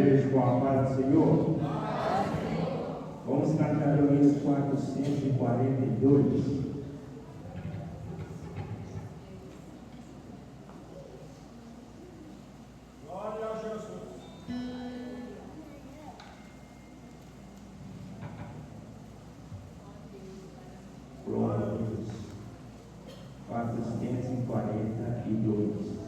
igreja com a paz do Senhor. Vamos cantar o hino 442. Glória a Jesus. Glória a Deus. 442.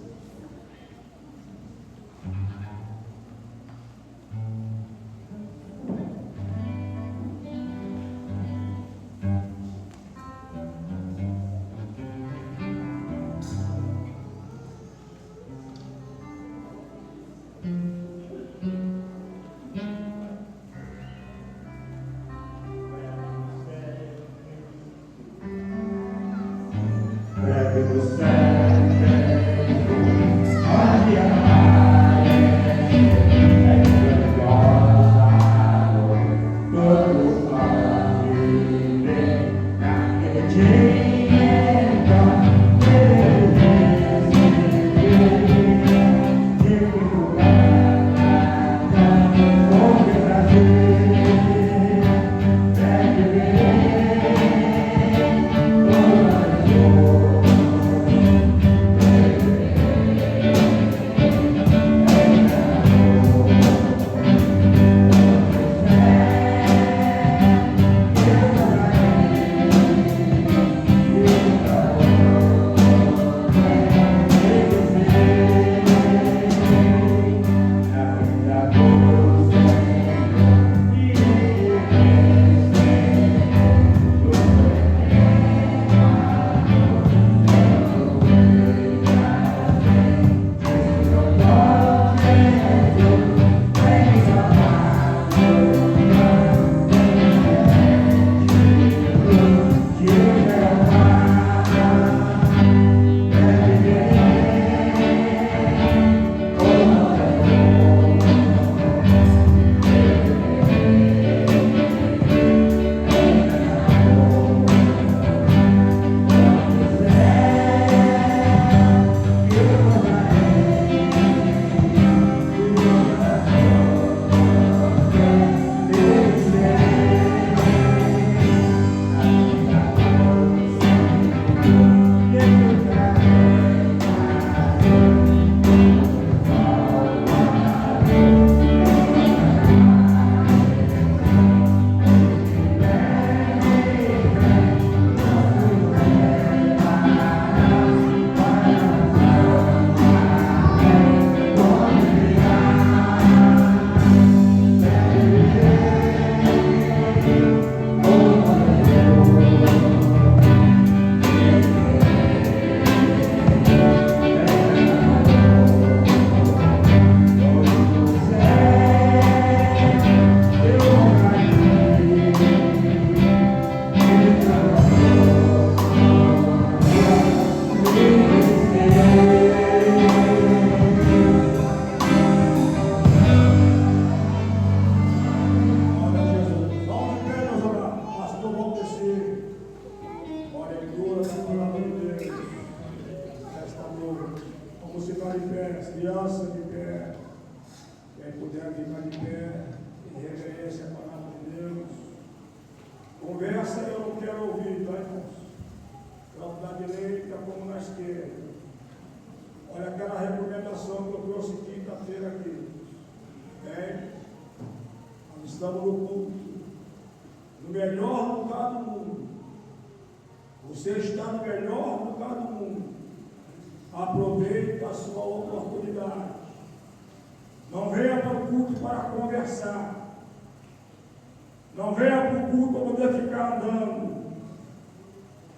Não venha para o culto para poder ficar andando.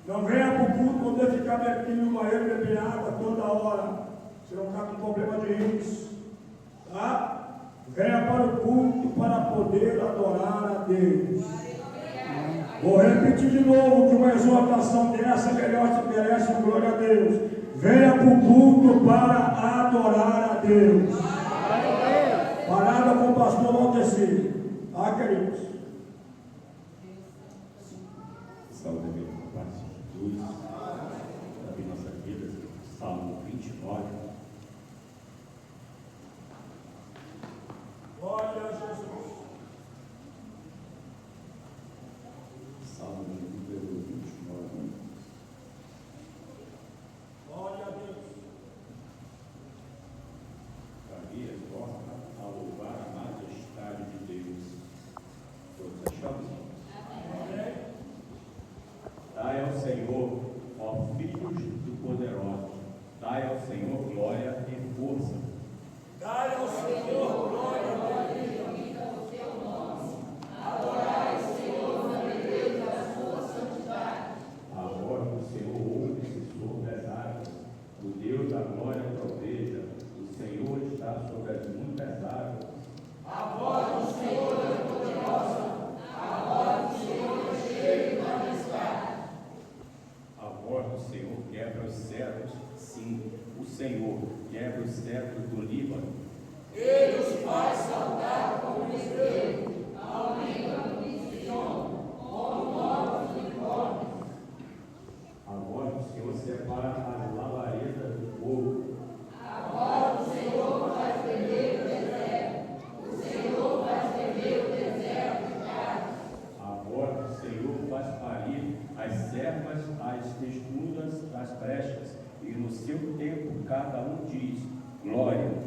Não venha para o culto para poder ficar aqui no banheiro beber água toda hora. Você não está com problema de rins. Tá? Venha para o culto para poder adorar a Deus. Vou repetir de novo que uma exortação dessa melhor se merece, glória a Deus. Venha para o culto para adorar a Deus. Parada com o pastor Valdeci. Tá, queridos? Saúde bem com a paz de Jesus, abrir nossas vidas, Salmo 29. Glória a Jesus. Salmo de número 29. Glória a Deus. Davi exorta a louvar a majestade de Deus. Todos achamos? Amém. Dai ao Senhor, ó filhos do poderoso, dai ao Senhor glória e força. Dai ao Senhor glória e A voz do Senhor ouve-se sobre as águas, o Deus da glória troveja, o Senhor está sobre as muitas águas. a voz do Senhor é poderosa, a voz do Senhor é cheia de majestade. A voz do Senhor quebra os cedros, sim, o Senhor quebra os cedros do Líbano. Ele os faz saltar como bezerro, aumenta no Sion, como novos unicórnios. A voz do Senhor separa as labaredas do povo. A voz do Senhor faz tremer o deserto, o Senhor faz tremer o deserto de Gade. A voz do Senhor faz parir as servas, as testemunhas das brechas, e no seu tempo cada um diz: glória.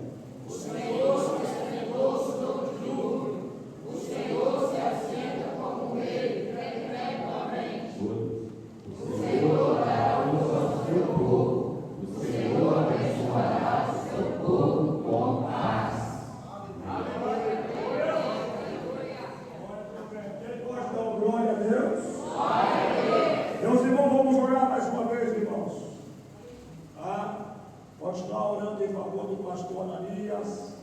O Senhor se assentou sobre o júbilo, o Senhor se assenta como rei, perpetuamente. Todos. O Senhor dará luz ao seu povo, o Senhor abençoará o seu povo com paz. Quem pode dar glória a Deus? Meus irmãos, vamos orar mais uma vez, irmãos. Pode estar orando em favor do pastor Ananias,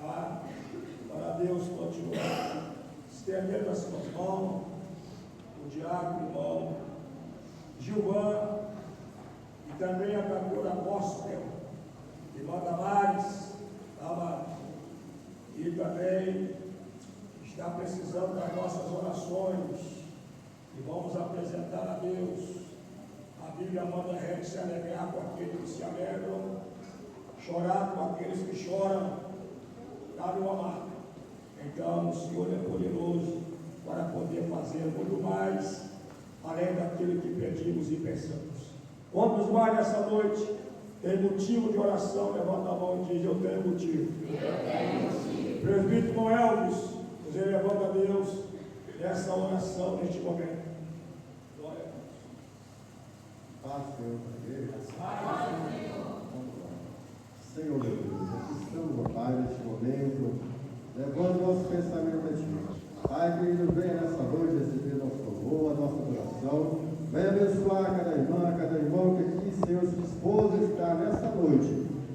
para Deus continuar estendendo as suas mãos, o diácono, irmão Gilvan, e também a cantora gospel, irmã Damares, e também está precisando das nossas orações, e vamos apresentar a Deus. A Bíblia manda a gente se alegrar com aqueles que se alegram, chorar com aqueles que choram, cabe o amado. Então o Senhor é poderoso para poder fazer muito mais, além daquilo que pedimos e pensamos. Quantos mais nessa noite tem motivo de oração? Levanta a mão e diz: eu tenho motivo. Eu tenho motivo. Presbítero Elvis, você levanta a Deus nessa oração neste momento. Glória a Deus. Paz, Senhor, para ele. Vamos lá. Senhor, meu Deus, aqui estamos, ó Pai, neste momento, levando nosso pensamento a Ti. Pai, querido, venha nessa noite receber nosso louvor, a nossa adoração. Venha abençoar cada irmão que aqui, Senhor, se dispôs a estar nessa noite.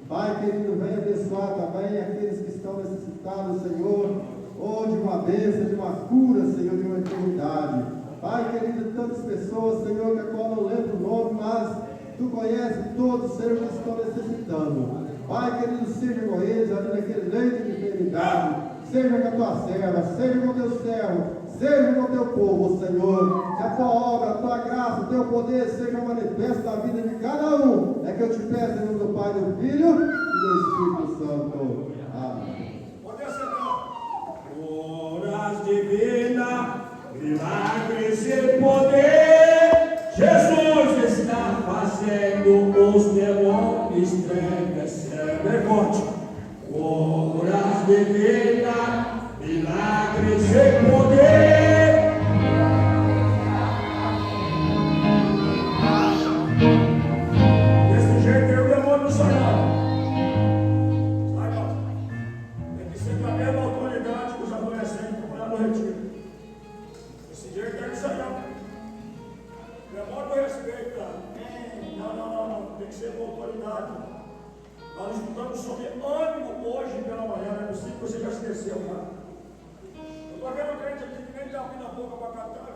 Pai, querido, venha abençoar também aqueles que estão necessitados, Senhor, ou de uma bênção, de uma cura, Senhor, de uma enfermidade. Pai querido, tantas pessoas, Senhor, que a qual não lembro o nome, mas Tu conheces todos, Senhor, que estão necessitando. Pai querido, seja com eles ali naquele leito de enfermidade, seja com a Tua serva, seja com o Teu servo, seja com o Teu povo, Senhor. Que a Tua obra, a Tua graça, o Teu poder seja manifesto na vida de cada um. É que eu te peço em nome do Pai, do Filho e do Espírito Santo. Amém. Pode aceitar. Horas divinas, milagres e poder, Jesus está fazendo os demônios estremecer. Recorte. Horas divinas, milagres e poder. Desse jeito aí o demônio não sai não. Sai não. Tem que ser com a mesma autoridade que os adolescentes procuraram no retiro. Desse jeito aí não sai não. Demônio não respeita. Não. Tem que ser com autoridade. Nós estudamos sobre ânimo hoje pela manhã. Não é possível que você já esqueceu, tá? Eu estou vendo crente aqui que nem está abrindo a boca para cantar.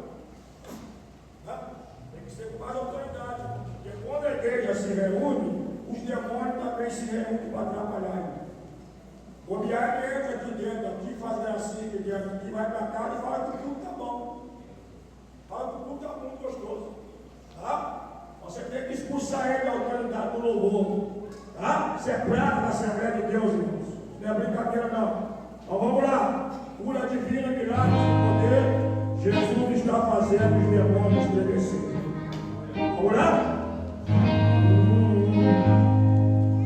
Tem que ser com mais autoridade. Porque quando a igreja se reúne, os demônios também se reúnem para atrapalhar. O diabo entra aqui dentro, aqui faz gracinha aqui dentro, aqui vai para casa e fala que o culto está bom. Fala que o culto está muito gostoso. Tá? Você tem que expulsar ele da autoridade do louvor. Tá? Isso é prato da Assembleia de Deus, irmãos. Não é brincadeira, não. Então vamos lá. divina, milagres e poder, Jesus está fazendo os demônios estremecer. Vamos orar?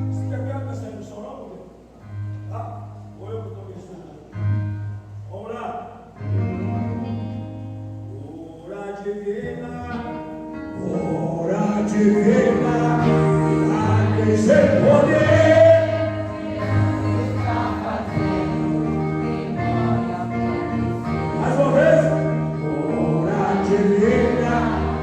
Você quer essa emoção não? Ah, ou eu que estou me ensinando? Vamos lá. Ora divina, milagres e poder. Mais uma vez. Ora divina,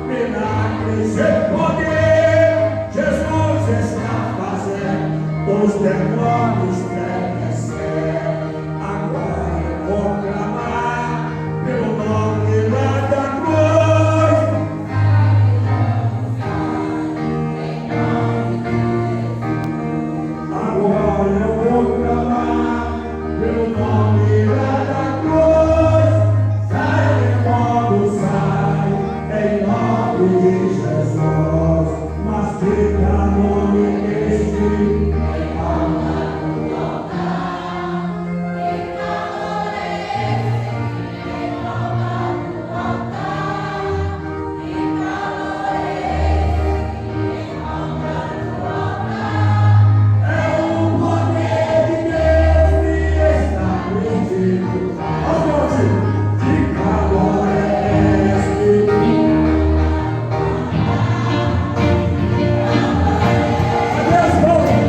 milagres e poder. Jesus está fazendo os demônios estremecer. Agora eu vou clamar pelo nome lá da cruz. Agora eu vou clamar pelo nome lá da cruz. Sai, demônio, sai, em nome de Jesus. Mas fica nome este, em alma do altar. É o poder de Deus que está contigo. Aonde? Fica agora este. Adeus, povo.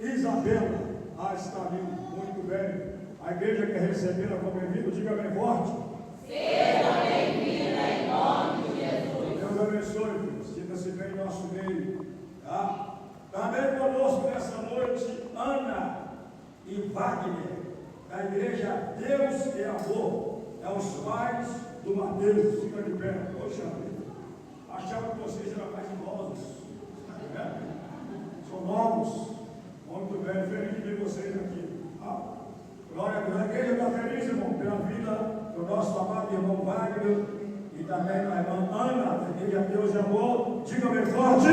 Isabela, Ah, está lindo, muito bem. A igreja quer recebê-la como bem-vindo, diga bem forte. Seja bem-vinda em nome de Jesus. Deus abençoe, filho. Sinta-se bem em nosso meio. Tá? Também conosco nessa noite, Ana e Wagner, da igreja Deus é Amor. É os pais do Mateus. Fica de pé. Poxa vida. Achava que vocês eram mais idosos. São novos. Muito bem, feliz de ver vocês aqui. Glória a Deus. A igreja está feliz, irmão, pela vida do nosso amado irmão Wagner e também da irmã Ana, da igreja Deus e Amor. Diga bem forte.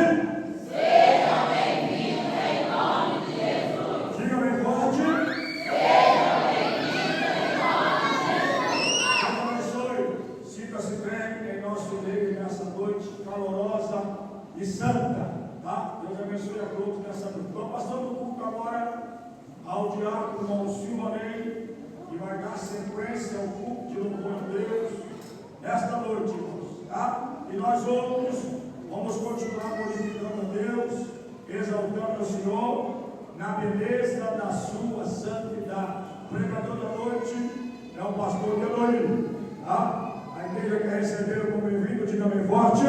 Seja bem-vinda em nome de Jesus. Diga bem forte. Seja bem-vinda em nome de Jesus. Deus abençoe. Sinta-se bem em nosso meio nessa noite calorosa e santa. Tá? Deus abençoe a todos nessa noite. Estou passando o culto agora ao diácono irmão Silva Ney, que vai dar sequência ao culto de louvor a Deus nesta noite, irmãos. Tá? E nós outros vamos continuar glorificando a Deus, exaltando o Senhor na beleza da sua santidade. O pregador da noite é o pastor Eloy. Tá? A igreja quer receber como bem-vindo, diga bem forte.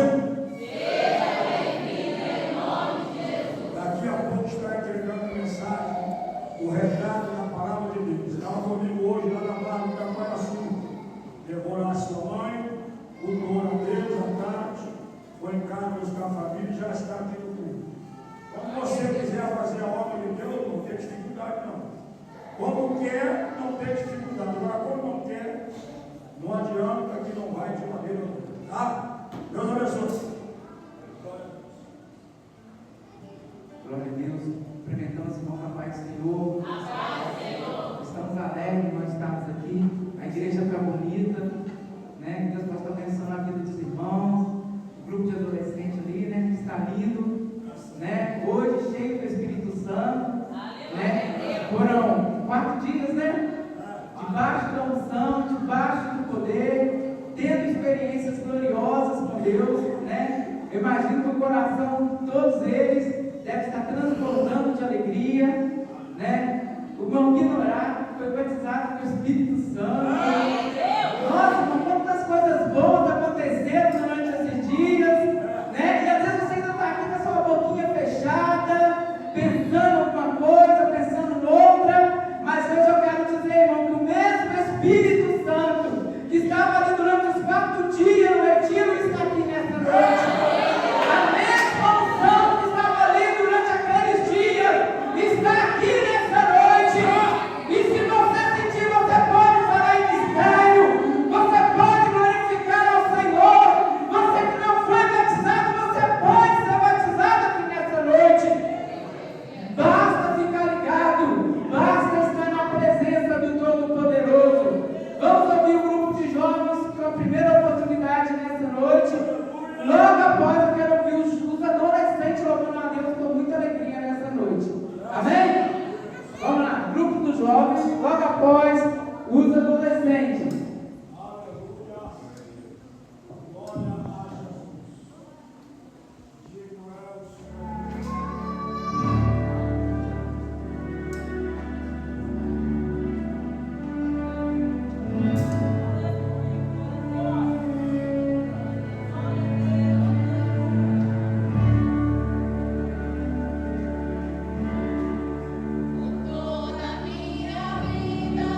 Daqui a pouco está entregando mensagem, o retrato da palavra de Deus. Estava comigo hoje lá na barra do Caparaçu. Levou lá a sua mãe, cultuou a Deus à tarde, foi em casa buscar a família e já está aqui no culto. Quando você quiser fazer a obra de Deus, não tem dificuldade não. Quando quer, não tem dificuldade. Agora, quando não quer, não adianta que não vai de maneira nenhuma. Tá? Deus abençoe. Glória a Deus, cumprimentamos o irmão da paz do Senhor. Estamos alegres de nós estarmos aqui. A igreja está bonita, né? Que Deus possa estar abençoando a vida dos irmãos. O grupo de adolescentes ali, né? Que está lindo, né? Hoje cheio do Espírito Santo, né? Foram 4 dias, né? Debaixo da unção, debaixo do poder, tendo experiências gloriosas com Deus, né? Eu imagino que o coração de todos eles deve estar transbordando de alegria, né? O irmão Guinorá foi batizado com o Espírito Santo. Nossa, irmão, quantas coisas boas aconteceram durante esses dias, né? E às vezes você ainda está aqui com a sua boquinha fechada, pensando alguma coisa, pensando noutra, mas hoje eu quero dizer, irmão, que o mesmo Espírito Santo que estava ali durante os 4 dias no retiro está aqui nessa noite. Está aqui nessa noite, e se você sentir, você pode falar em mistério, você pode glorificar ao Senhor. Você que não foi batizado, você pode ser batizado aqui nessa noite. Basta ficar ligado, basta estar na presença do Todo-Poderoso. Vamos ouvir o grupo de jovens com a primeira oportunidade nessa noite. Logo após, eu quero ouvir os adolescentes louvando a Deus com muita alegria nessa noite. Amém? Vamos lá, grupo dos jovens, logo após os adolescentes. Toda minha vida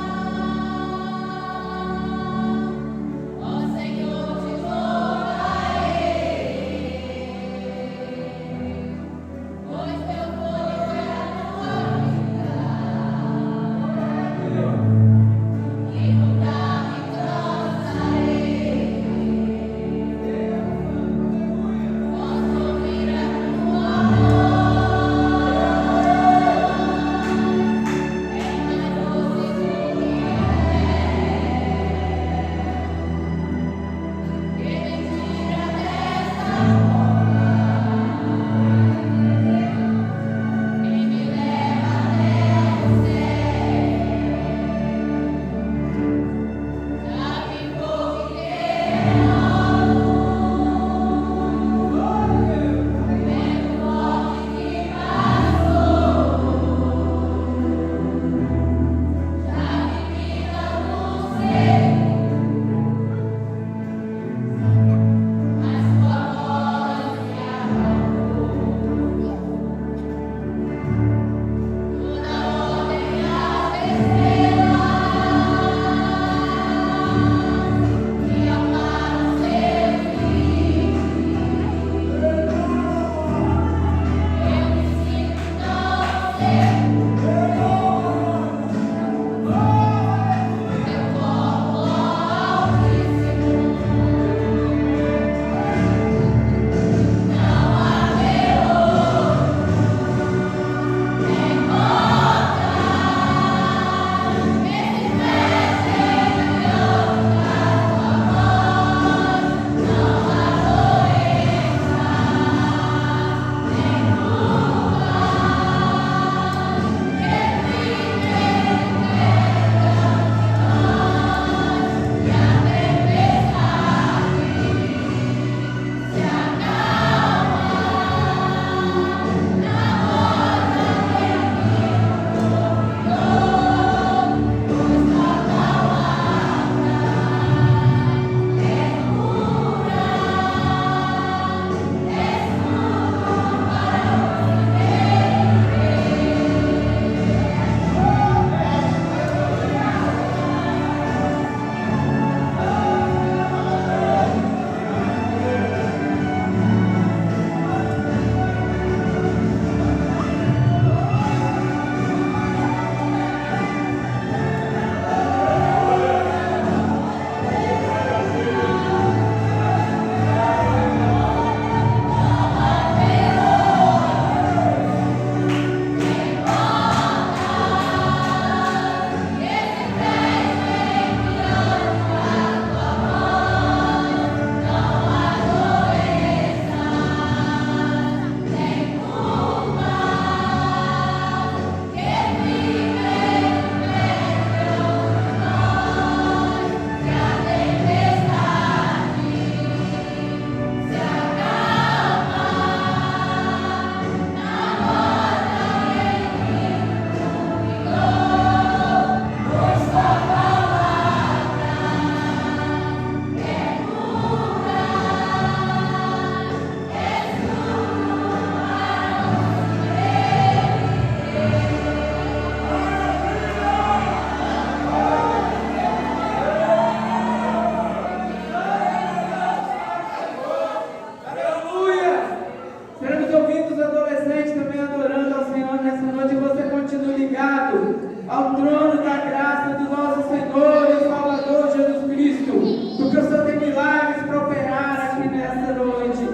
ao trono da graça do nosso Senhor e Salvador Jesus Cristo, porque o Senhor tem milagres para operar aqui nesta noite.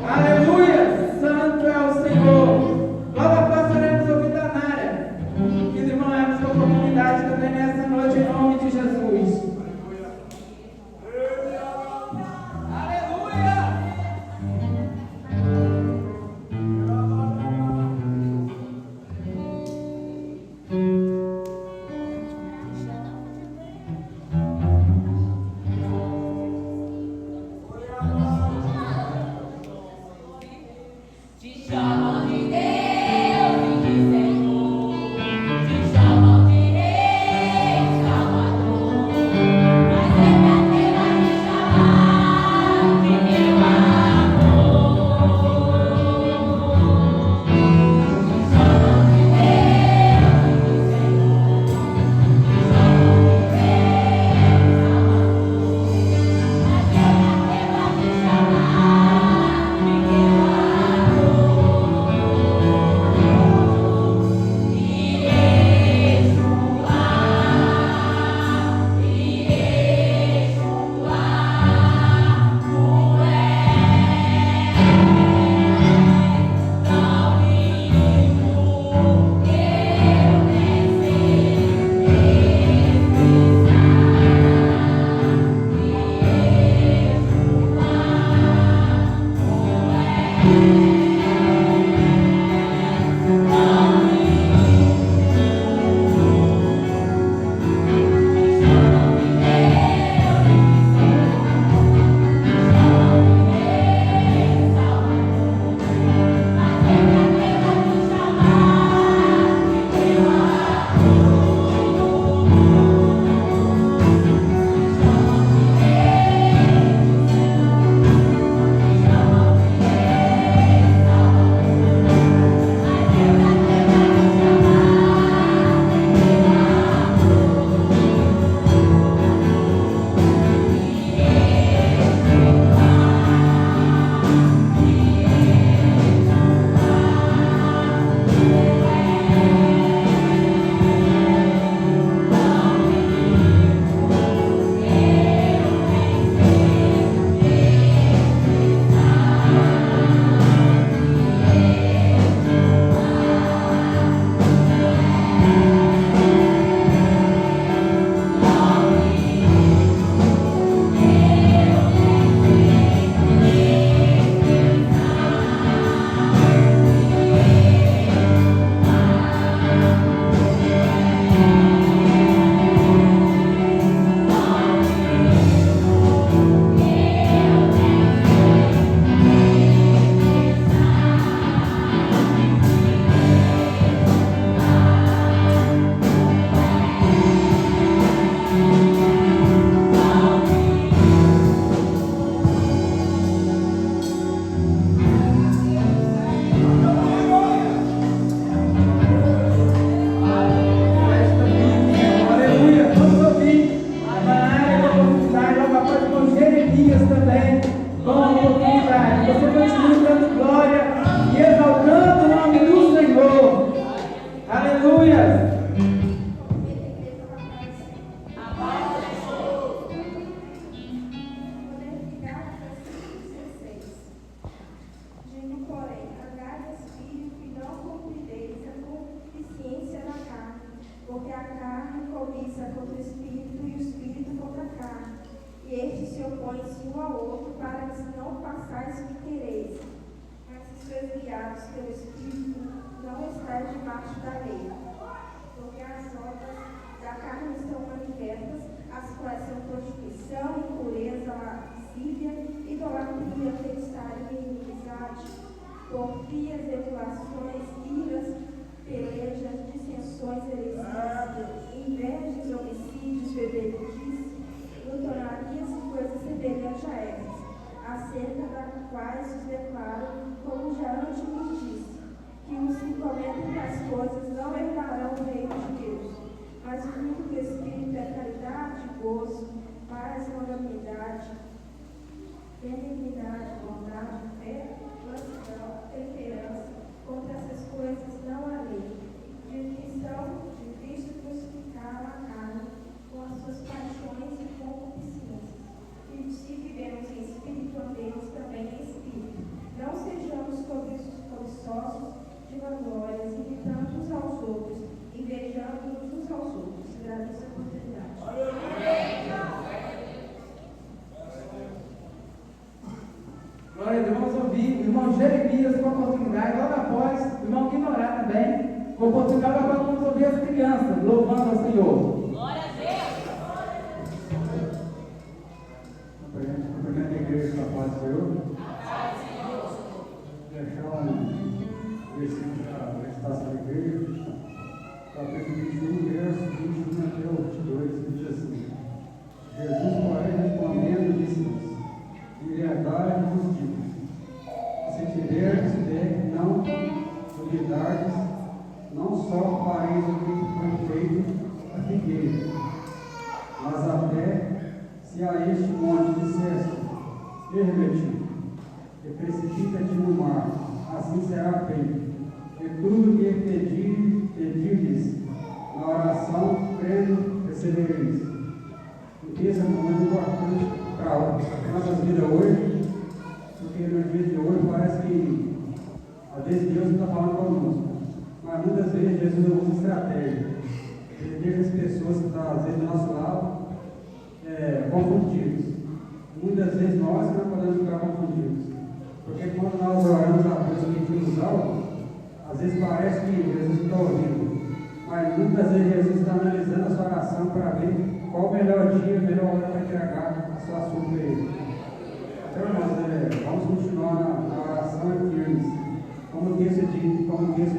Aleluia! Santo é o Senhor. Logo após oremos ouvir da Nária. Que os irmãos temos a oportunidade também nessa noite, em nome de Jesus. Te chamam de Deus e de Senhor, te chamam de Rei, Salvador, mas é pra ter a te chamar de meu amor. Te chamam de Deus e de Senhor, te chamam de Rei, Salvador, mas é pra ter a te chamar de meu amor. Porque a carne cobiça contra o espírito e o espírito contra a carne. E estes se opõem-se um ao outro para que não façais o que quereis. Mas se sois guiados pelo espírito, não estáis debaixo da lei. Porque as obras da carne estão manifestas, as quais são prostituição, impureza, lascívia, idolatria, feitiçaria, inimizade, porfias, emulações, iras, pelejas, dissensões, heresias, invejas, homicídios, bebedices, glutonarias e coisas semelhantes a essas, acerca das quais os declaro, como já antes vos disse, que os que cometem tais coisas não herdarão o reino de Deus. Mas o fruto do Espírito é caridade, gozo, paz, longanimidade, benignidade, bondade, fé, mansidão, temperança. Contra essas coisas não há lei. De Cristo ouvir o irmão Jeremias com a oportunidade, logo após o irmão Ignorar também, com a oportunidade, agora vamos ouvir as crianças louvando ao Senhor. Glória a Deus. Cumprimento a igreja da paz do Senhor. Deixar um versículo da meditação da igreja, capítulo 21, verso 21 até o 22, diz assim: Jesus, porém, respondendo, disse-nos: liberdade vos digo, se tiverdes fé, não duvidardes, não só fareis o que foi feito a figueira, mas até se a este monte dissesse: ergue-te e precipita-te no mar, assim será feito. E tudo que pedirdes na oração, crendo, recebereis. Porque isso é muito importante para a nossa vida hoje, porque nos dias de hoje parece que às vezes Deus está falando conosco, mas muitas vezes Jesus usa estratégia. Ele deixa as pessoas que estão às vezes do nosso lado confundidos. Muitas vezes nós não podemos ficar confundidos, porque quando nós oramos a Deus e pedimos algo, às vezes parece que Jesus está ouvindo, mas muitas vezes Jesus está analisando a sua oração para ver qual o melhor dia, a melhor hora para entregar a sua assunto para Ele. Então, irmãos, vamos continuar na oração e firmes. Como o texto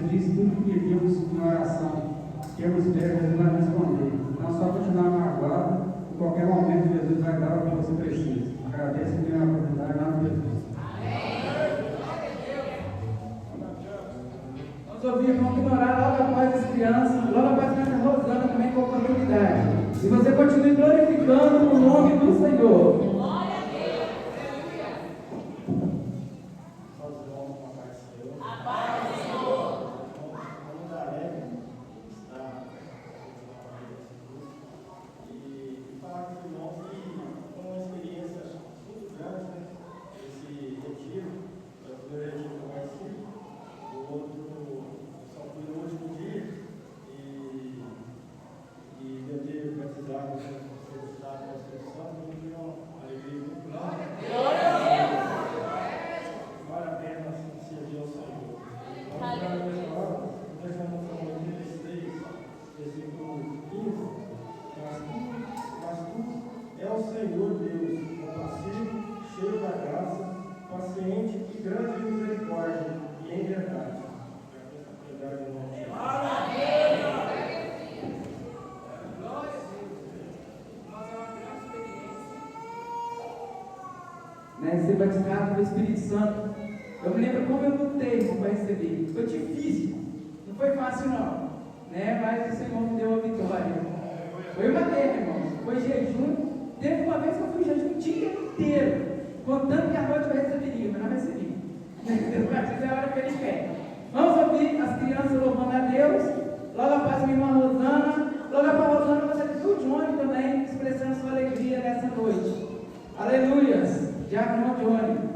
diz, tudo que pedimos na oração, temos fé, Jesus vai responder. Não só continuar na guarda, em qualquer momento Jesus vai dar o que você precisa. Agradeço por ter a oportunidade, em nome de Jesus. Vamos ouvir o irmão Ignorar logo após as crianças, logo após a criança Rosana também com oportunidade. E você continue glorificando o nome do Senhor. Glória a Deus. A paz do Senhor. Vamos dar leve, está e falar com os irmãos que foi uma experiência muito grande, né? Esse retiro, o primeiro retiro que eu participo, o outro só fui no último dia e eu ter batizado, ser estudado com a seleção, foi uma alegria muito grande. Glória a Deus. Vale a pena servir ao Senhor. Vamos para a minha palavra, deixando Salmo 86, versículo 15. Mas tu é o Senhor Deus, compassivo, cheio da graça, paciente e grande em misericórdia e em verdade. Verdade em nome de Jesus. Glória a Deus. Glória a Deus. Nós é uma grande experiência. Ser batizado pelo Espírito Santo. Eu me lembro como eu lutei para receber. Foi difícil. Não foi fácil não. Mas o Senhor me deu a vitória. Foi uma guerra, irmãos. Foi jejum. Teve uma vez que eu fui jejum o dia inteiro, contando que à noite eu receberia, mas não recebi. Mas é a hora que ele quer. Vamos ouvir as crianças louvando a Deus. Logo após a minha irmã Rosana. Logo após a Rosana, você viu o Johnny também expressando sua alegria nessa noite. Aleluias. Diácono Johnny.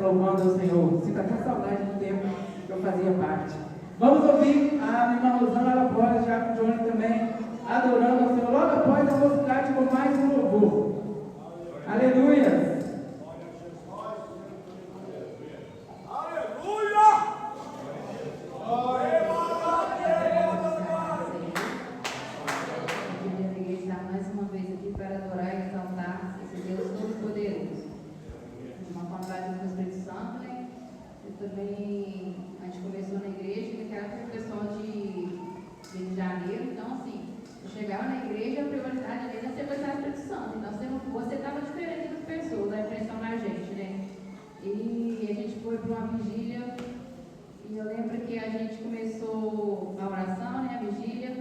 louvando ao Senhor. Sinto até saudade do tempo que eu fazia parte. Vamos ouvir a irmã Rosana, ela pode, já com o Johnny também, adorando ao Senhor. Logo após a mocidade com mais um louvor. Aleluia! Mais uma vez aqui para adorar e exaltar esse Deus Todo-Poderoso. Uma vontade do Espírito Santo, né? Eu também, a gente começou na igreja, que era para o pessoal de janeiro, então assim, eu chegava na igreja, a prioridade ali era ser batizado no Espírito Santo, então se não fosse, você estava diferente das pessoas, a impressão na gente, né? E a gente foi para uma vigília, e eu lembro que a gente começou a oração, né? A vigília,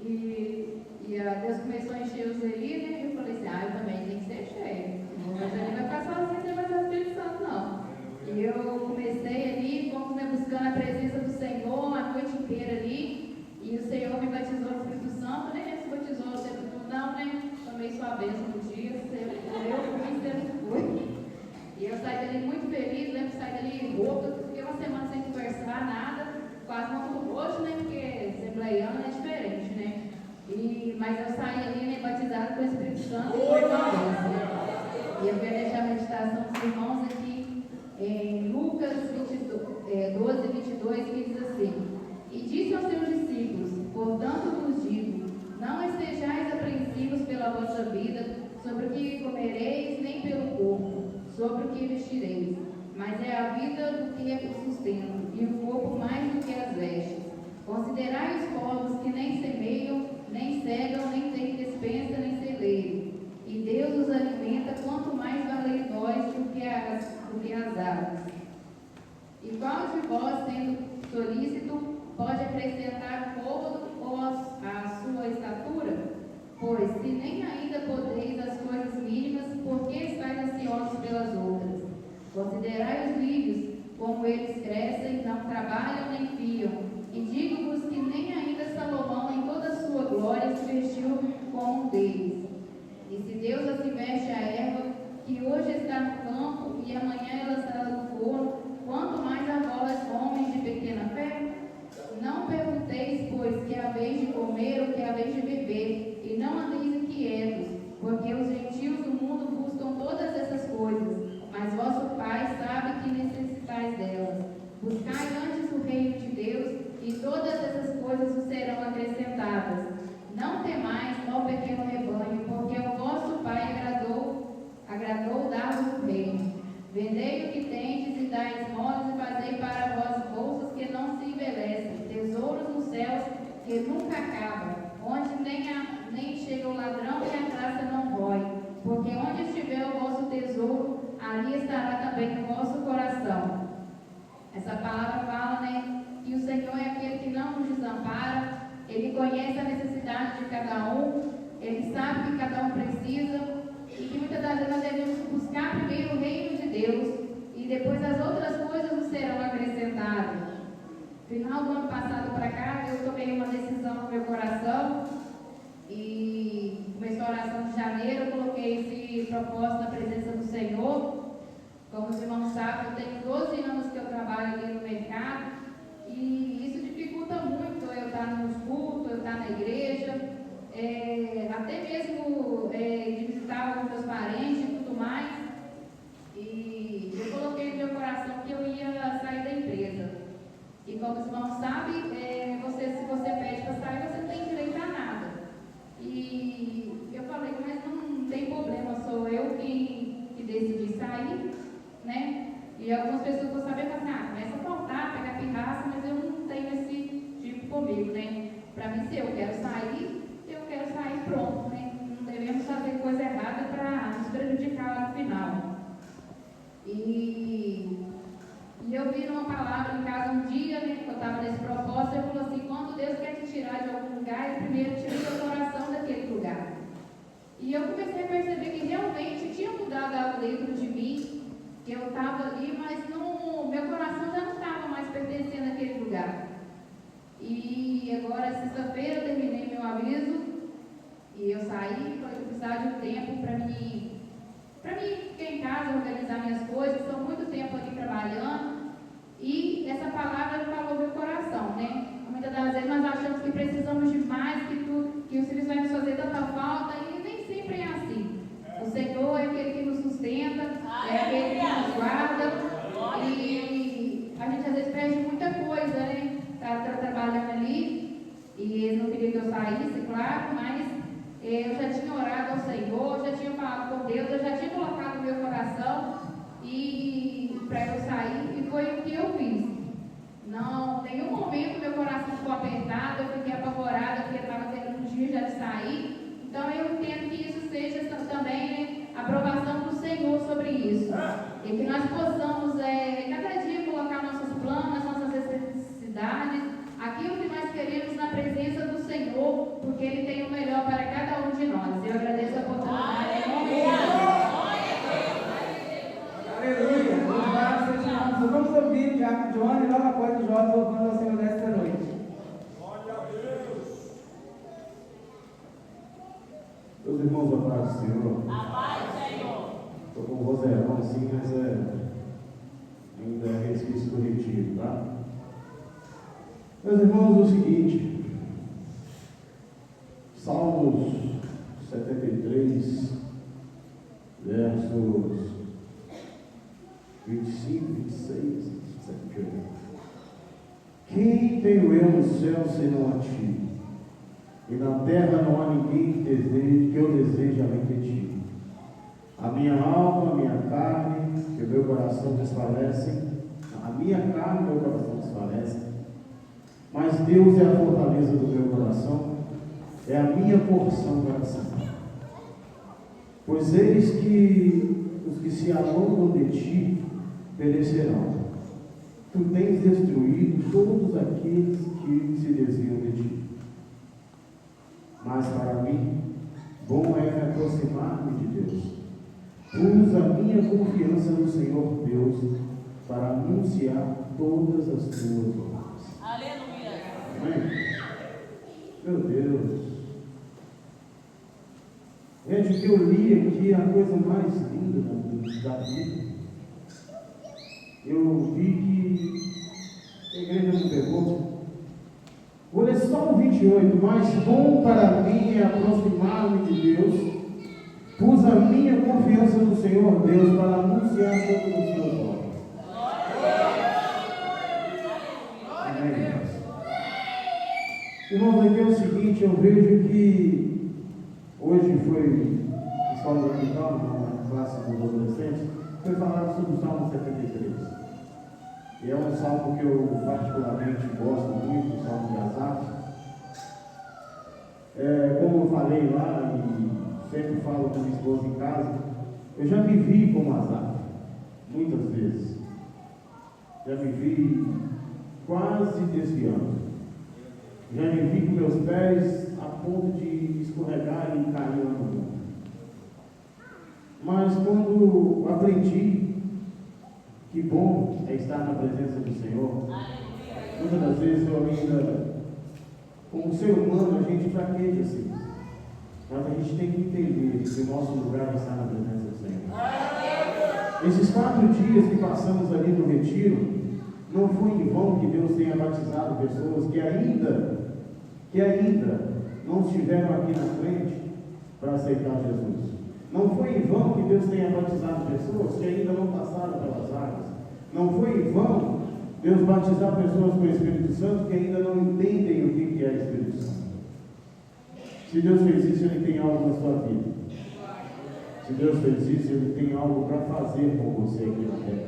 e Deus começou a encher os ali, né? E eu falei assim, eu também tenho que ser cheio. Mas ele vai ficar sozinho sem mais o Espírito Santo, não. E eu comecei ali, fomos buscando a presença do Senhor a noite inteira ali. E o Senhor me batizou no Espírito Santo, nem se batizou no tempo todo, não, né? Tomei sua bênção no dia, eu fui, você não foi. E eu saí dali muito feliz, lembro que saí dali roupa, fiquei uma semana sem conversar, nada, quase não no rosto, né? Porque assembleiano é diferente, né? Mas eu saí ali, né, batizado com o Espírito Santo e foi uma bênção. E eu quero deixar a meditação dos irmãos aqui em Lucas 12, 22, que diz assim: E disse aos seus discípulos, portanto vos digo, não estejais apreensivos pela vossa vida, sobre o que comereis, nem pelo corpo, sobre o que vestireis. Mas é a vida do que é o sustento, e o corpo mais do que as vestes. Considerai os povos que nem semeiam, nem cegam, nem têm despensa, nem celeiro. E Deus os alimenta, quanto mais valeis vós do que as aves. E qual de vós, sendo solícito, pode acrescentar côvado ou a sua estatura? Pois, se nem ainda podeis as coisas mínimas, por que estáis ansiosos pelas outras? Considerai os lírios, como eles crescem, não trabalham nem fiam. E digo-vos que nem ainda Salomão, em toda a sua glória, se vestiu como um deles. E se Deus assim veste a erva, que hoje está no campo e amanhã ela estará no forno, quanto mais a vós, homens de pequena fé? Não pergunteis, pois, que haveis de comer ou que haveis de beber, e não andeis inquietos, porque os gentios do mundo buscam todas essas coisas, mas vosso Pai sabe que necessitais delas. Buscai antes o reino de Deus, e todas essas coisas vos serão acrescentadas. Não temais, ó pequeno rebanho, porque o vosso Pai agradou dar-vos o reino. Vendei o que tendes e dai esmolas, e fazei para vós bolsas que não se envelhecem, tesouros nos céus que nunca acabam, onde nem chega o ladrão e a traça não rói. Porque onde estiver o vosso tesouro, ali estará também o vosso coração. Essa palavra fala, né, que o Senhor é aquele que não nos desampara, Ele conhece a necessidade de cada um, Ele sabe que cada um precisa, e que muitas das vezes nós devemos buscar primeiro o reino de Deus, e depois as outras coisas nos serão acrescentadas. Final do ano passado para cá, eu tomei uma decisão no meu coração, e começou a oração de janeiro, eu coloquei esse propósito na presença do Senhor. Como os irmãos sabem, eu tenho 12 anos que eu trabalho ali no mercado, e isso dificulta muito eu estar nos cultos, eu estar na igreja, até mesmo de visitar os meus parentes e tudo mais. E eu coloquei no meu coração que eu ia sair da empresa. E como os irmãos sabem, se você pede para sair, você não tem direito a nada. E eu falei, mas não tem problema, sou eu que decidi sair, né? E algumas pessoas vão saber, mas começa a faltar, pegar pirraça, mas eu não tenho esse tipo comigo, né? Para mim, se eu quero sair pronto, né? Não devemos fazer coisa errada para nos prejudicar lá no final. E eu vi numa palavra em casa um dia, né, que eu estava nesse propósito, eu falou assim, quando Deus quer te tirar de algum lugar, Ele primeiro tira o seu coração daquele lugar. E eu comecei a perceber que realmente tinha mudado algo dentro de mim, que eu estava ali, mas meu coração já não estava mais pertencendo àquele lugar. E agora, sexta-feira, eu terminei meu aviso, e eu saí, falei que eu precisava de um tempo para mim ficar em casa, organizar minhas coisas, são muito tempo ali para E essa palavra falou no meu coração, né? Muitas das vezes nós achamos que precisamos de mais, que o serviço vai nos fazer tanta falta, e nem sempre é assim. O Senhor é aquele que nos sustenta, é aquele que nos guarda, e a gente às vezes perde muita coisa, né? Tá trabalhando ali, e eles não queriam que eu saísse, claro, mas eu já tinha orado ao Senhor, já tinha falado com Deus, eu já tinha colocado no meu coração para eu sair, e foi o que eu fiz. Não, em nenhum momento meu coração ficou apertado, eu fiquei apavorada, porque eu estava tendo um dia já de sair. Então eu entendo que isso seja também, né, a aprovação do Senhor sobre isso. E que nós possamos cada dia colocar nossos planos, nossas necessidades, aquilo que nós queremos na presença do Senhor, porque Ele tem o melhor para cada um de nós. Eu agradeço a oportunidade. Em nome de Jesus. Aleluia. Louvado seja o nome. Vamos ouvir o Diácono Johnny e logo após o Jorge louvando ao Senhor desta noite. Glória a Deus. Meus irmãos, a paz do Senhor. A paz, Senhor. Estou com o vozeirão assim, mas ainda é resquício do retiro, tá? Meus irmãos, é o seguinte, Salmos 73, versos 25, 26, 27. Quem tenho eu no céu senão a ti? E na terra não há ninguém que eu deseje além de ti. A minha alma, a minha carne, e o meu coração desfalecem. A minha carne e o meu coração desfalecem. Mas Deus é a fortaleza do meu coração, é a minha porção para sempre. Pois eis que os que se alongam de ti perecerão. Tu tens destruído todos aqueles que se desviam de ti. Mas para mim, bom é me aproximar-me de Deus. Pus a minha confiança no Senhor Deus para anunciar todas as tuas obras. Aleluia. Amém? Meu Deus. Gente, o que eu li aqui é a coisa mais linda da vida. Eu vi que a igreja não pegou. Vou ler só o 28. Mas bom para mim é aproximar-me de Deus. Pus a minha confiança no Senhor Deus para anunciar todas as suas obras. Amém. Irmãos, aqui é o seguinte, eu vejo que hoje foi escola dominical, na classe dos adolescentes, foi falado sobre o Salmo 73. E é um salmo que eu particularmente gosto muito, o Salmo de Asaf. Como eu falei lá, e sempre falo com minha esposa em casa, eu já me vi como Asaf, muitas vezes. Já me vi quase desviando. Já me vi com meus pés a ponto de escorregar e cair lá no mundo. Mas quando aprendi que bom é estar na presença do Senhor, muitas das vezes eu ainda, como ser humano, a gente fraqueja assim. Mas a gente tem que entender que o nosso lugar é estar na presença do Senhor. Esses 4 dias que passamos ali no retiro, não foi em vão que Deus tenha batizado pessoas que ainda não estiveram aqui na frente para aceitar Jesus. Não foi em vão que Deus tenha batizado pessoas que ainda não passaram pelas águas. Não foi em vão Deus batizar pessoas com o Espírito Santo que ainda não entendem o que é Espírito Santo. Se Deus fez isso, Ele tem algo na sua vida. Se Deus fez isso, Ele tem algo para fazer com você aqui na terra.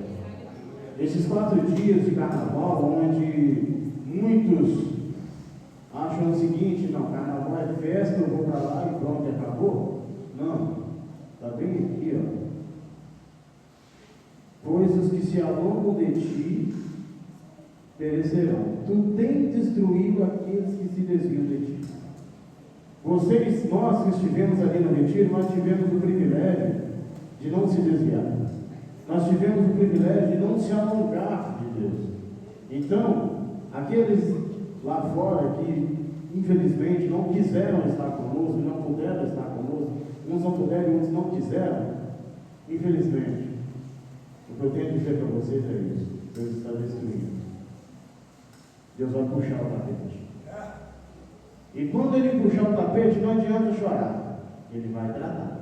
Esses 4 dias de carnaval, onde muitos acham o seguinte: não, carnaval é festa, eu vou para lá e pronto, acabou. Não, está bem aqui, ó. Pois os que se alongam de ti perecerão. Tu tens destruído aqueles que se desviam de ti. Nós que estivemos ali no retiro, nós tivemos o privilégio de não se desviar. Nós tivemos o privilégio de não se alongar de Deus. Então, aqueles lá fora que infelizmente não quiseram estar conosco, não puderam estar conosco, uns não puderam e outros não quiseram, infelizmente, o que eu tenho a dizer para vocês é isso: Deus está destruindo. Deus vai puxar o tapete. E quando Ele puxar o tapete, não adianta chorar. Ele vai tratar.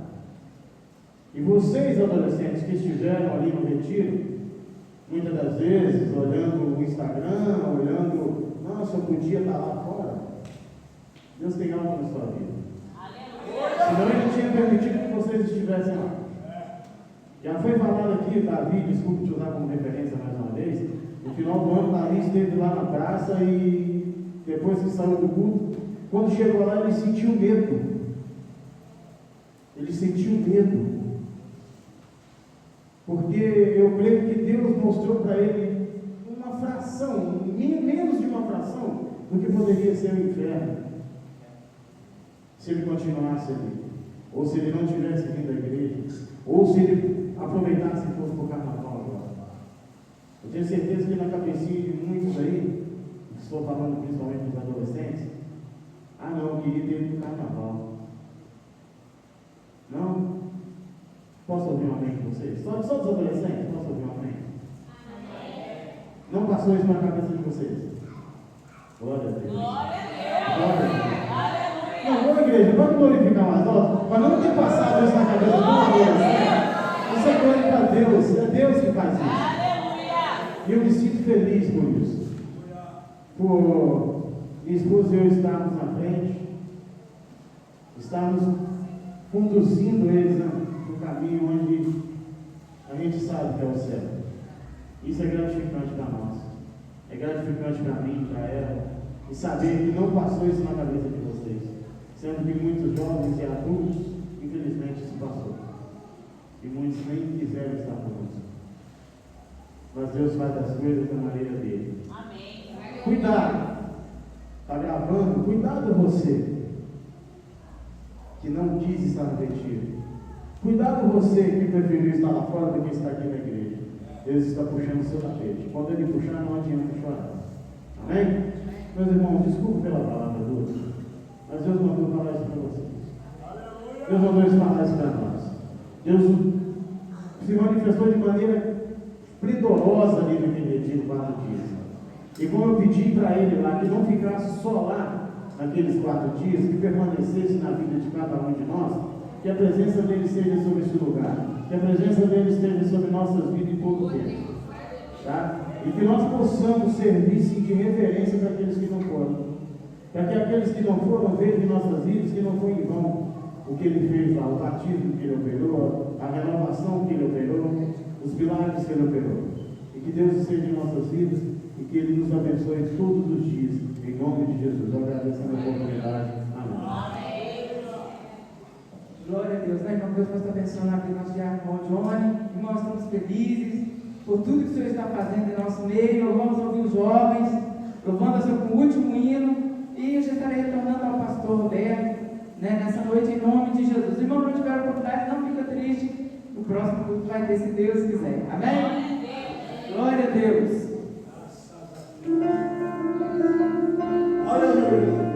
E vocês, adolescentes, que estiveram ali no retiro, muitas das vezes, olhando o Instagram, olhando, nossa, eu podia estar lá fora. Deus tem algo na sua vida. Senão Ele tinha permitido que vocês estivessem lá. Já foi falado aqui, Davi, desculpe te usar como referência mais uma vez, no final do ano, Davi esteve lá na praça e depois que saiu do culto, quando chegou lá, ele sentiu medo. Ele sentiu medo. Porque eu creio que Deus mostrou para ele uma fração, menos de uma fração, do que poderia ser o inferno, se ele continuasse ali, ou se ele não tivesse vindo à igreja, ou se ele aproveitasse e fosse para o carnaval agora. Eu tenho certeza que na cabecinha de muitos aí, estou falando principalmente dos adolescentes, não, eu queria ter ido para o carnaval. Não? Posso ouvir um amém de vocês? Só dos adolescentes? Posso ouvir um amém? Não passou isso na cabeça de vocês? Glória a Deus. Glória a Deus. Não, vamos, igreja, vamos glorificar mais alto, para não ter passado isso na cabeça de vocês. Isso é glória para Deus, é Deus que faz isso. E eu me sinto feliz por isso. Por minha esposa e eu estarmos na frente, estarmos conduzindo eles no caminho onde a gente sabe que é o céu. Isso é gratificante para nós. É gratificante para mim, para ela, e saber que não passou isso na cabeça de vocês. Sendo que muitos jovens e adultos, infelizmente, isso passou. E muitos nem quiseram estar conosco. Mas Deus faz as coisas da maneira dele. Amém. Cuidado. Está gravando? Cuidado você que não quis estar no retiro. Cuidado você que preferiu estar lá fora do que estar aqui na igreja. Deus está puxando o seu tapete. Quando Ele puxar, não adianta chorar. Amém? Meus irmãos, desculpa pela palavra dura, mas Deus mandou falar isso para vocês. Deus mandou isso falar isso para nós. Deus se manifestou de maneira esplendorosa ali naquele retiro 4 dias. E como eu pedi para Ele lá que não ficasse só lá naqueles 4 dias, que permanecesse na vida de cada um de nós, que a presença dele esteja sobre esse lugar, que a presença dele esteja sobre nossas vidas em todo o tempo, tá? E que nós possamos servir sim, de referência para aqueles que não foram, para que aqueles que não foram vejam em nossas vidas que não foi em vão o que ele fez lá, o batismo que ele operou, a renovação que ele operou, os milagres que ele operou, e que Deus esteja em nossas vidas e que Ele nos abençoe todos os dias, em nome de Jesus. Eu agradeço a minha oportunidade. Amém. Glória a Deus, né? Então Deus possa abençoar a vida do nosso irmão Johnny. Irmãos, estamos felizes por tudo que o Senhor está fazendo em nosso meio. Vamos ouvir os jovens, louvando o Senhor com o último hino. E eu já estarei retornando ao pastor Roberto, né, nessa noite, em nome de Jesus. Irmão, não tiver oportunidade, não fica triste. O próximo culto vai ter, se Deus quiser. Amém? Glória a Deus. Aleluia.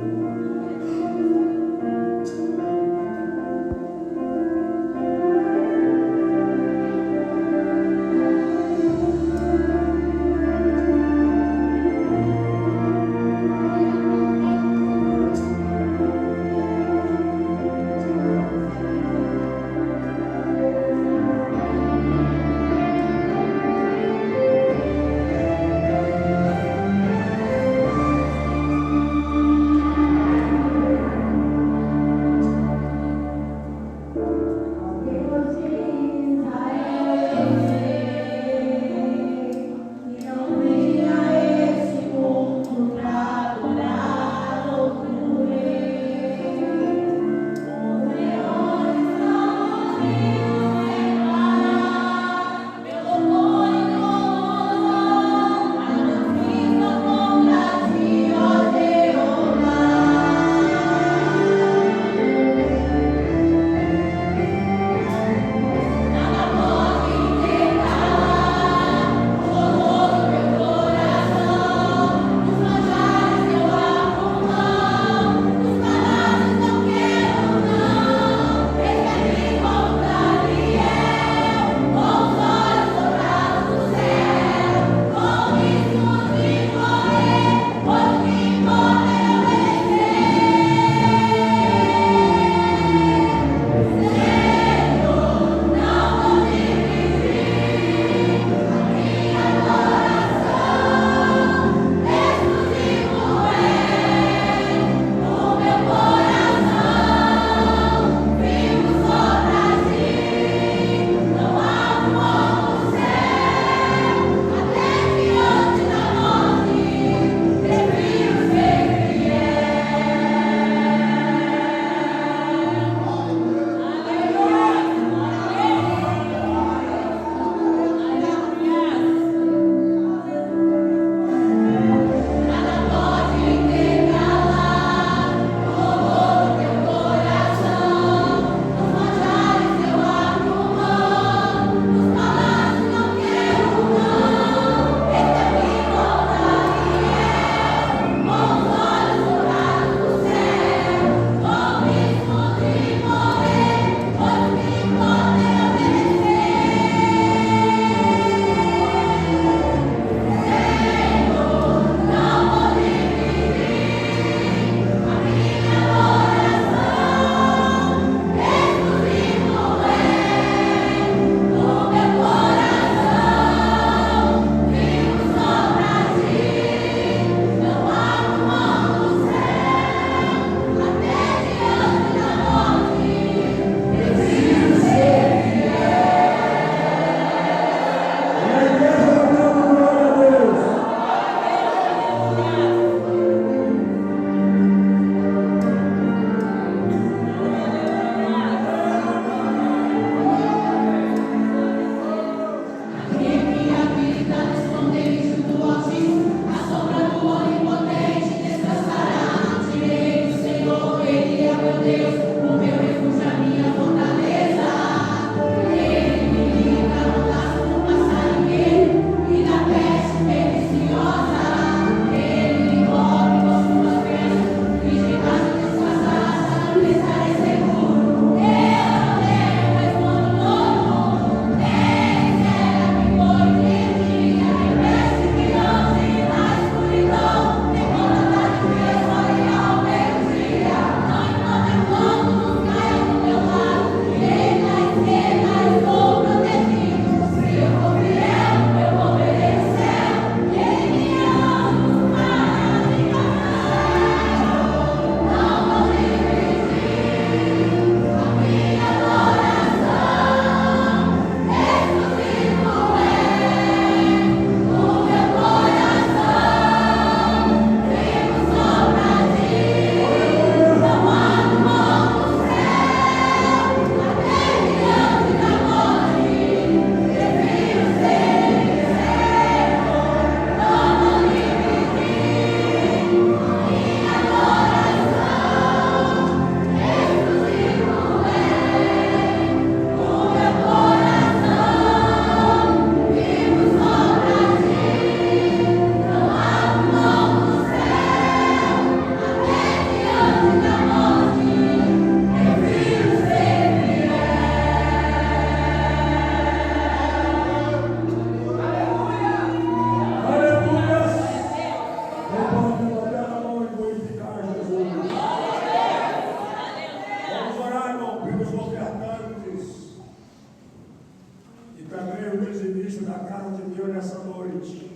da casa de Deus nessa noite.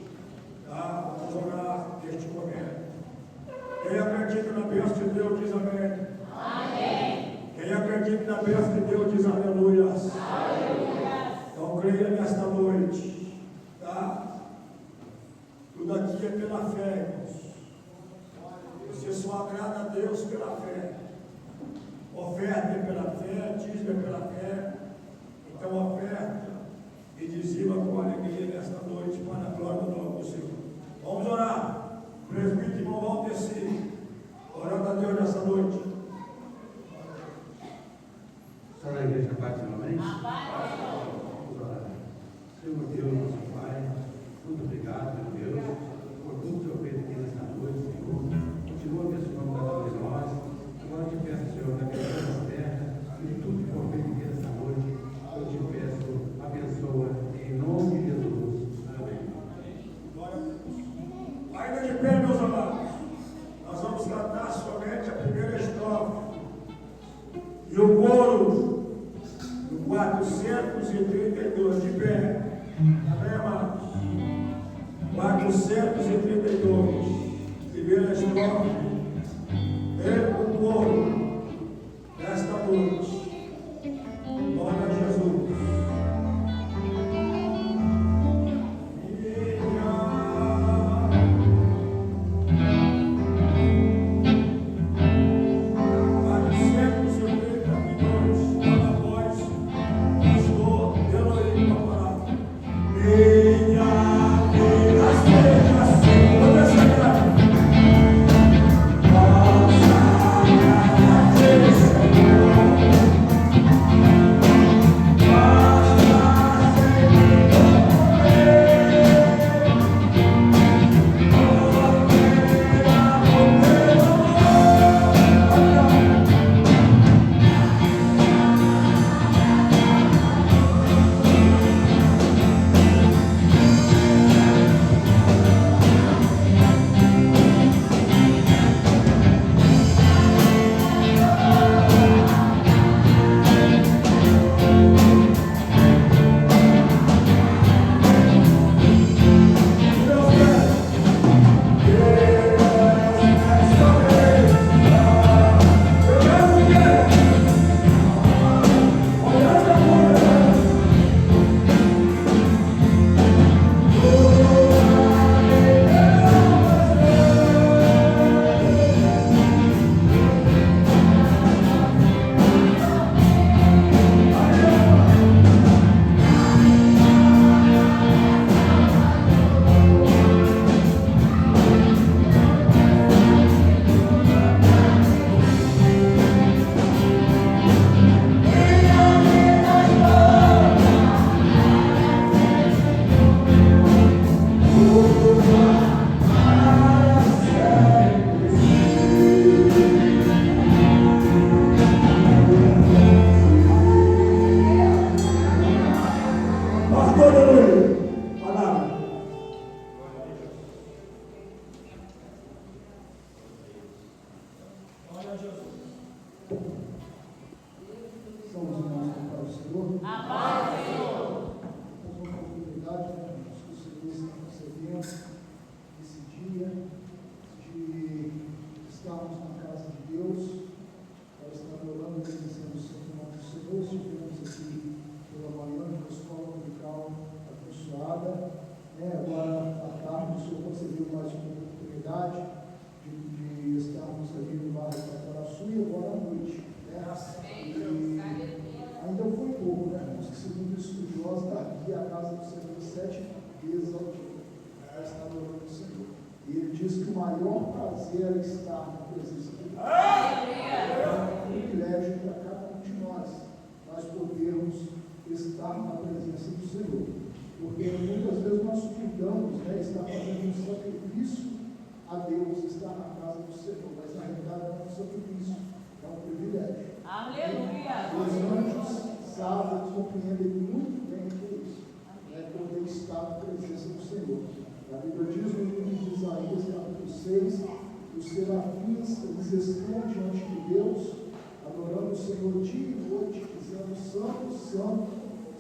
Tá? Vamos orar neste momento. Quem acredita na bênção de Deus diz amém. Amém. Quem acredita na bênção de Deus diz aleluia. Aleluia. Então creia nesta noite. Tá? Tudo aqui é pela fé, irmãos. Você só agrada a Deus pela fé. Oferta é pela fé, dízimo é pela fé. Então oferta e dizima com alegria nesta noite para a glória do nome do Senhor. Vamos orar. Presbítero irmão Valdeci, orando a Deus nessa noite. Está na igreja Paz e Amém? Vamos orar. Senhor Deus, nosso Pai, muito obrigado, meu Deus, por tudo que o Senhor fez aqui nesta noite, Senhor. Continua abençoando cada um de nós. Agora eu te peço, Senhor, na questão da terra, e de tudo que for feito aqui nesta noite, eu te peço, abençoa em nome de Jesus. Amém. Ainda de pé, meus amados, nós vamos cantar somente a primeira estrofe. E o coro do 432 de pé. Amém, amados? 432. Primeira estrofe. Vem o coro desta noite. Glória a Jesus. Os serafins, eles estão diante de Deus, adorando o Senhor dia e noite, dizendo: Santo, Santo,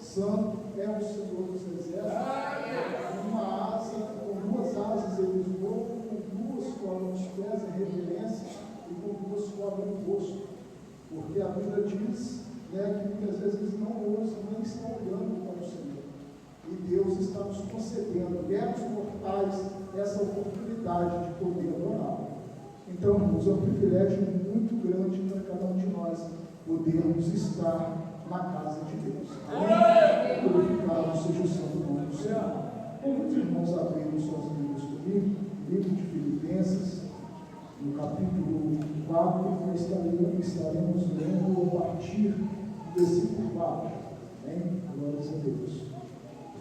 santo é o Senhor dos exércitos. Uma asa, com duas asas eles voam, com duas cobrem os pés em reverência e com duas cobrem o rosto. Porque a Bíblia diz, né, que muitas vezes eles não ousam, nem estão olhando para o Senhor. E Deus está nos concedendo, meros mortais, essa oportunidade de poder adorá-lo. Então, irmãos, é um privilégio muito grande para cada um de nós podermos estar na casa de Deus. Amém? Glorificado seja o santo nome do Senhor. Como os irmãos abriram suas Bíblias comigo, livro de Filipenses, no capítulo 4, nós estaremos lendo a partir do versículo 4. Amém? Glórias a Deus.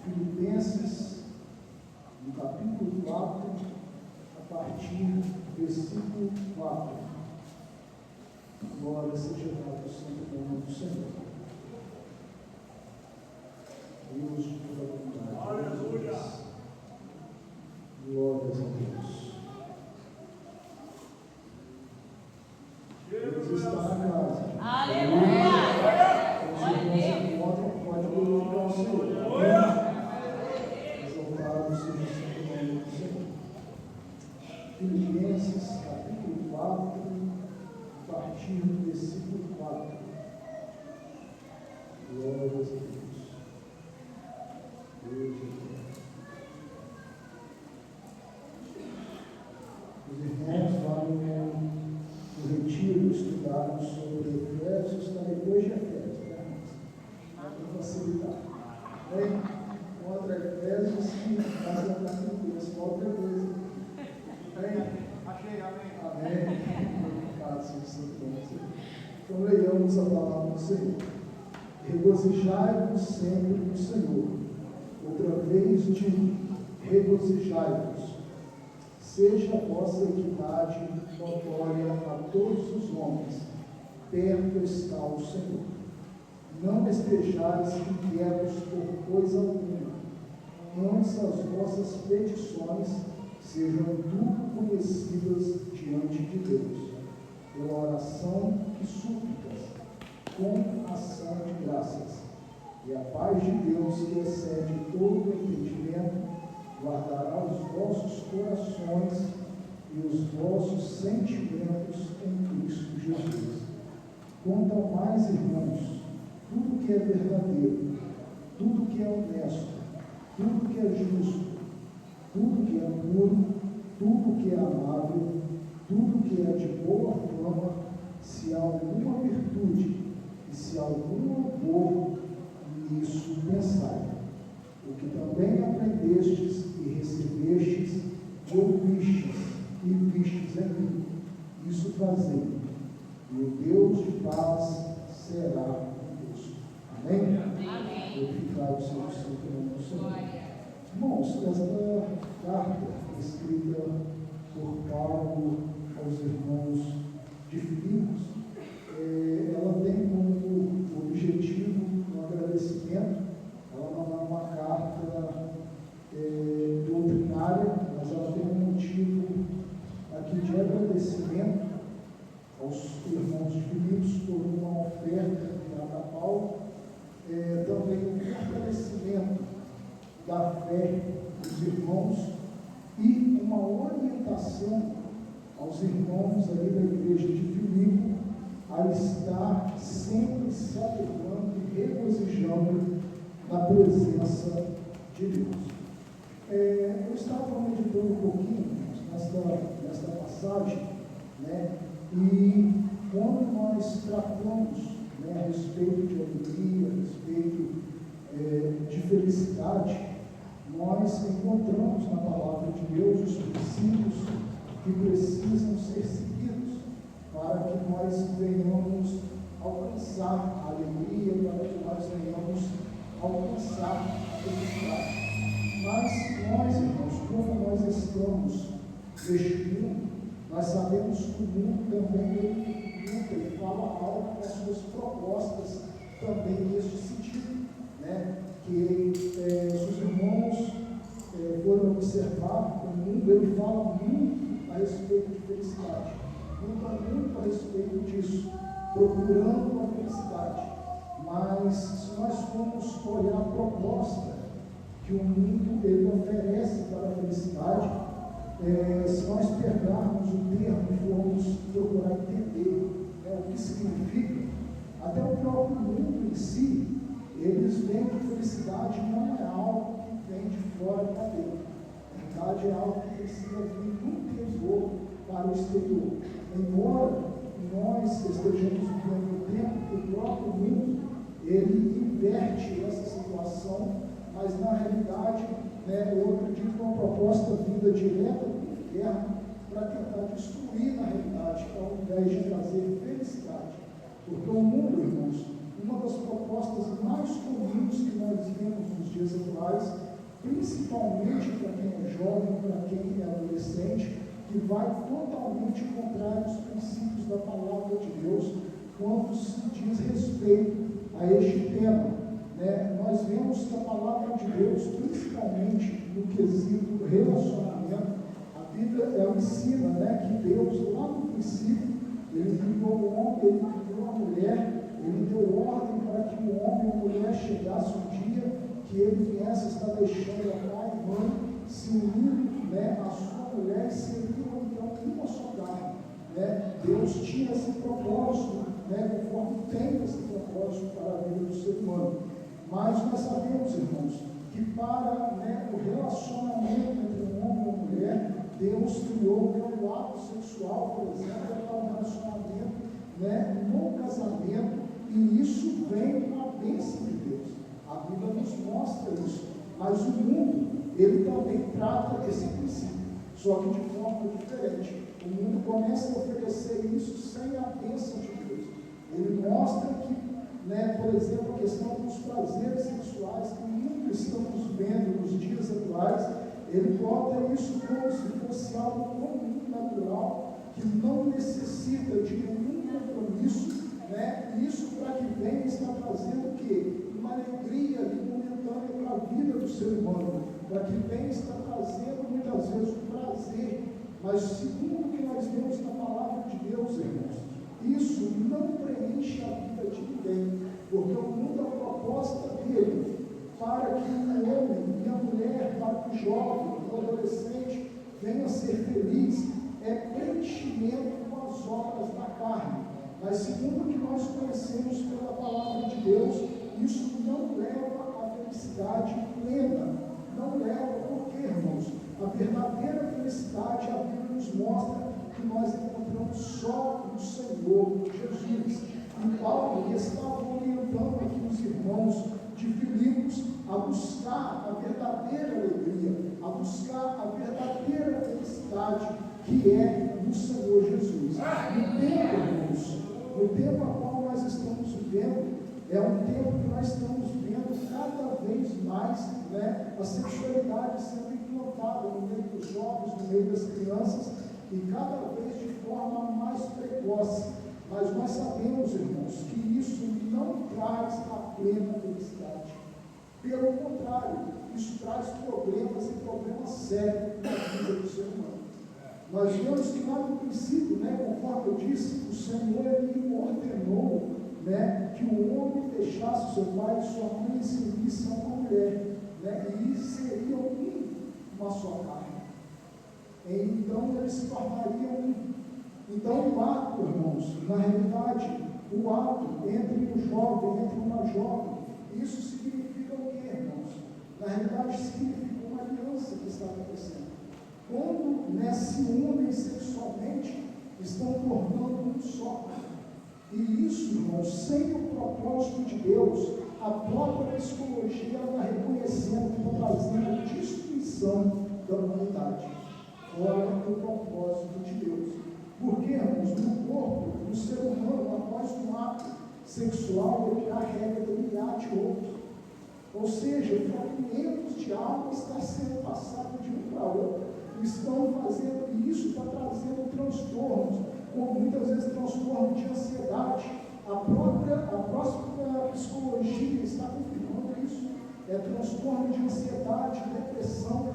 Filipenses, no capítulo 4, a partir do versículo 4. Glória seja dada ao santo nome do Senhor. Deus de toda a bondade. Aleluia! Glórias a Deus. Deus está na casa. Aleluia! Os irmãos encontram, pode glorificar o Senhor. Exaltado seja o santo nome do Senhor. Filipenses, capítulo 4, a partir do versículo 4. Glórias a Deus. Os irmãos lá no retiro estudaram sobre Efésios, está depois de Efésios, né? Para facilitar. Bem, contra Efésios, sim, mas não está tranquilo, outra coisa. Bem, achei, amém. Glorificado seja o santo nome do Senhor. Então, leiamos a palavra do Senhor. Regozijai-vos sempre no Senhor. Outra vez digo, regozijai-vos. Seja a vossa equidade notória a todos os homens, perto está o Senhor. Não estejais inquietos por coisa alguma, antes as vossas petições sejam tudo conhecidas diante de Deus, pela oração e súplicas, com ação de graças. E a paz de Deus, que excede todo o entendimento, guardará os vossos corações e os vossos sentimentos em Cristo Jesus. Quanto ao mais, irmãos, tudo que é verdadeiro, tudo que é honesto, tudo que é justo, tudo que é puro, tudo que é amável, tudo que é de boa fama, se há alguma virtude e se há algum louvor, nisso pensai. O que também aprendestes e recebestes e ouvistes e vistes em mim, isso fazei, e o Deus de paz será convosco. Amém? Amém. Glorificado seja o santo nome do Senhor. Irmãos, esta carta escrita por Paulo aos irmãos de Filipos, ela tem como objetivo um agradecimento. Ela não é uma carta doutrinária, mas ela tem um motivo aqui de agradecimento aos irmãos de Filipos por uma oferta dada a Paulo, também um fortalecimento da fé dos irmãos e uma orientação aos irmãos ali da igreja de Filipe a estar sempre se alegrando e regozijando na presença de Deus. Eu estava meditando um pouquinho nesta passagem, né? E quando nós tratamos, né, a respeito de alegria, a respeito de felicidade, nós encontramos na palavra de Deus os princípios que precisam ser seguidos para que nós venhamos alcançar a alegria, para que nós venhamos alcançar a felicidade. Mas nós, irmãos, como nós estamos neste mundo, nós sabemos que o mundo também luta e fala algo com as suas propostas também neste sentido, né? Que se os irmãos forem observar, o mundo ele fala muito a respeito de felicidade, luta muito a respeito disso, procurando a felicidade. Mas se nós formos olhar a proposta que o mundo ele oferece para a felicidade, se nós pegarmos o termo e formos procurar entender o que significa, até o próprio mundo em si, eles veem que felicidade não é algo que vem de fora para dentro. A verdade é algo que precisa vir do interior para o exterior. Embora nós estejamos vivendo um tempo que o próprio mundo ele inverte essa situação, mas na realidade, eu acredito que é uma proposta vinda direta do inferno para tentar destruir na realidade, ao invés de trazer felicidade. Porque o mundo, irmãos, uma das propostas mais comuns que nós vemos nos dias atuais, principalmente para quem é jovem, para quem é adolescente, que vai totalmente contrário aos princípios da palavra de Deus quando se diz respeito a este tema. Nós vemos que a palavra de Deus, principalmente no quesito relacionamento, a Bíblia ela ensina que Deus, lá no princípio, ele criou o homem, ele criou a mulher, ele deu ordem para que o homem e a mulher chegasse um dia que ele viesse estar deixando a pai e mãe, se unindo a sua mulher e seriam então uma só carne. Deus tinha esse propósito, conforme tem esse propósito para a vida do ser humano. Mas nós sabemos, irmãos, que para o relacionamento entre um homem e uma mulher, Deus criou o ato sexual, por exemplo, para um relacionamento no casamento, e isso vem com a bênção de Deus. A Bíblia nos mostra isso, mas o mundo, ele também trata desse princípio, só que de forma diferente. O mundo começa a oferecer isso sem a bênção de Deus. Ele mostra que, por exemplo, a questão dos prazeres sexuais que muito estamos vendo nos dias atuais, ele bota isso como se fosse algo comum, natural, que não necessita de nenhum compromisso, e isso para que venha está trazendo o quê? Uma alegria momentânea para a vida do ser humano, para que venha está trazendo muitas vezes o prazer, mas segundo o que nós vemos na palavra de Deus, irmãos, isso não preenche a vida de ninguém, porque o mundo, a proposta dele, para que o homem e a mulher, para que o jovem, o adolescente venha a ser feliz, é preenchimento com as obras da carne. Mas segundo o que nós conhecemos pela palavra de Deus, isso não leva à felicidade plena, não leva, porque, irmãos, a verdadeira felicidade, a Bíblia nos mostra que nós encontramos só no Senhor Jesus. E Paulo estava orientando aqui os irmãos de Filipos a buscar a verdadeira alegria, a buscar a verdadeira felicidade que é no Senhor Jesus. No tempo, irmãos, no tempo a qual nós estamos vivendo, é um tempo que nós estamos vendo cada vez mais a sexualidade sendo implantada no meio dos jovens, no meio das crianças, e cada vez de forma mais precoce. Mas nós sabemos, irmãos, que isso não traz a plena felicidade. Pelo contrário, isso traz problemas e problemas sérios na vida do ser humano. Nós vemos que lá no princípio, conforme eu disse, o Senhor ele ordenou que o homem deixasse seu pai e sua mãe e se unisse a uma mulher, e seriam uma só carne. Então eles se tornariam um. Então o ato, irmãos, na realidade, o ato entre um jovem, entre uma jovem, isso significa o quê, irmãos? Na realidade significa uma aliança que está acontecendo. Quando se unem sexualmente, estão tornando um só. E isso, irmãos, sem o propósito de Deus, a própria psicologia está reconhecendo que está trazendo destruição da humanidade, fora do propósito de Deus. Porque, irmãos, no corpo do ser humano, após um ato sexual, ele carrega DNA de outro. Ou seja, fragmentos de alma estão sendo passados de um para outro. Estão fazendo, e isso está trazendo transtornos, como muitas vezes transtorno de ansiedade. A própria psicologia está confirmando isso. É transtorno de ansiedade, depressão.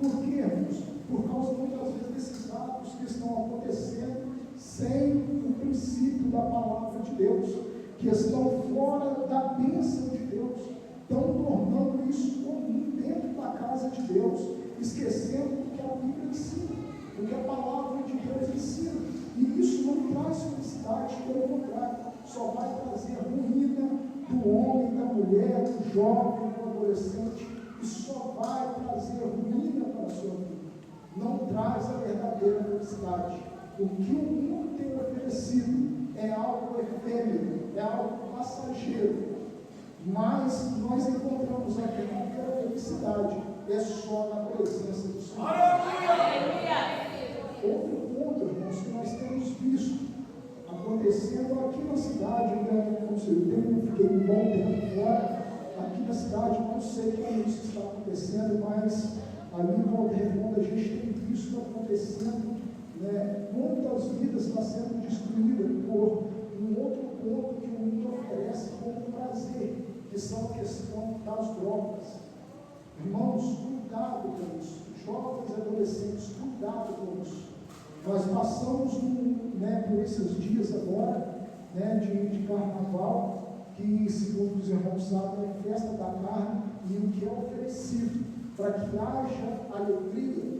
Por quê, irmãos? Por causa muitas vezes desses atos que estão acontecendo sem o princípio da palavra de Deus, que estão fora da bênção de Deus. estão tornando isso comum dentro da casa de Deus, esquecendo o que a Bíblia ensina, o que a palavra de Deus ensina. E isso não traz felicidade, pelo contrário, só vai trazer ruína do homem, da mulher, do jovem, do adolescente, e só vai trazer ruína para a sua vida. Não traz a verdadeira felicidade. O que o mundo tem oferecido é algo efêmero, é algo passageiro. Mas nós encontramos aqui que a felicidade é só na presença do Senhor. Outro ponto, irmãos, que nós temos visto acontecendo aqui na cidade, né, como se eu fiquei um bom tempo fora, aqui na cidade, não sei como isso está acontecendo, mas ali em Volta Redonda a gente tem visto acontecendo, né, muitas vidas estão sendo destruídas por um outro ponto que o mundo oferece como prazer, que são a questão das drogas. Irmãos, cuidado com isso. Jovens e adolescentes, cuidado com isso. Nós passamos por esses dias agora, né, de carnaval, que, segundo os irmãos sabem, é festa da carne, e o que é oferecido para que haja alegria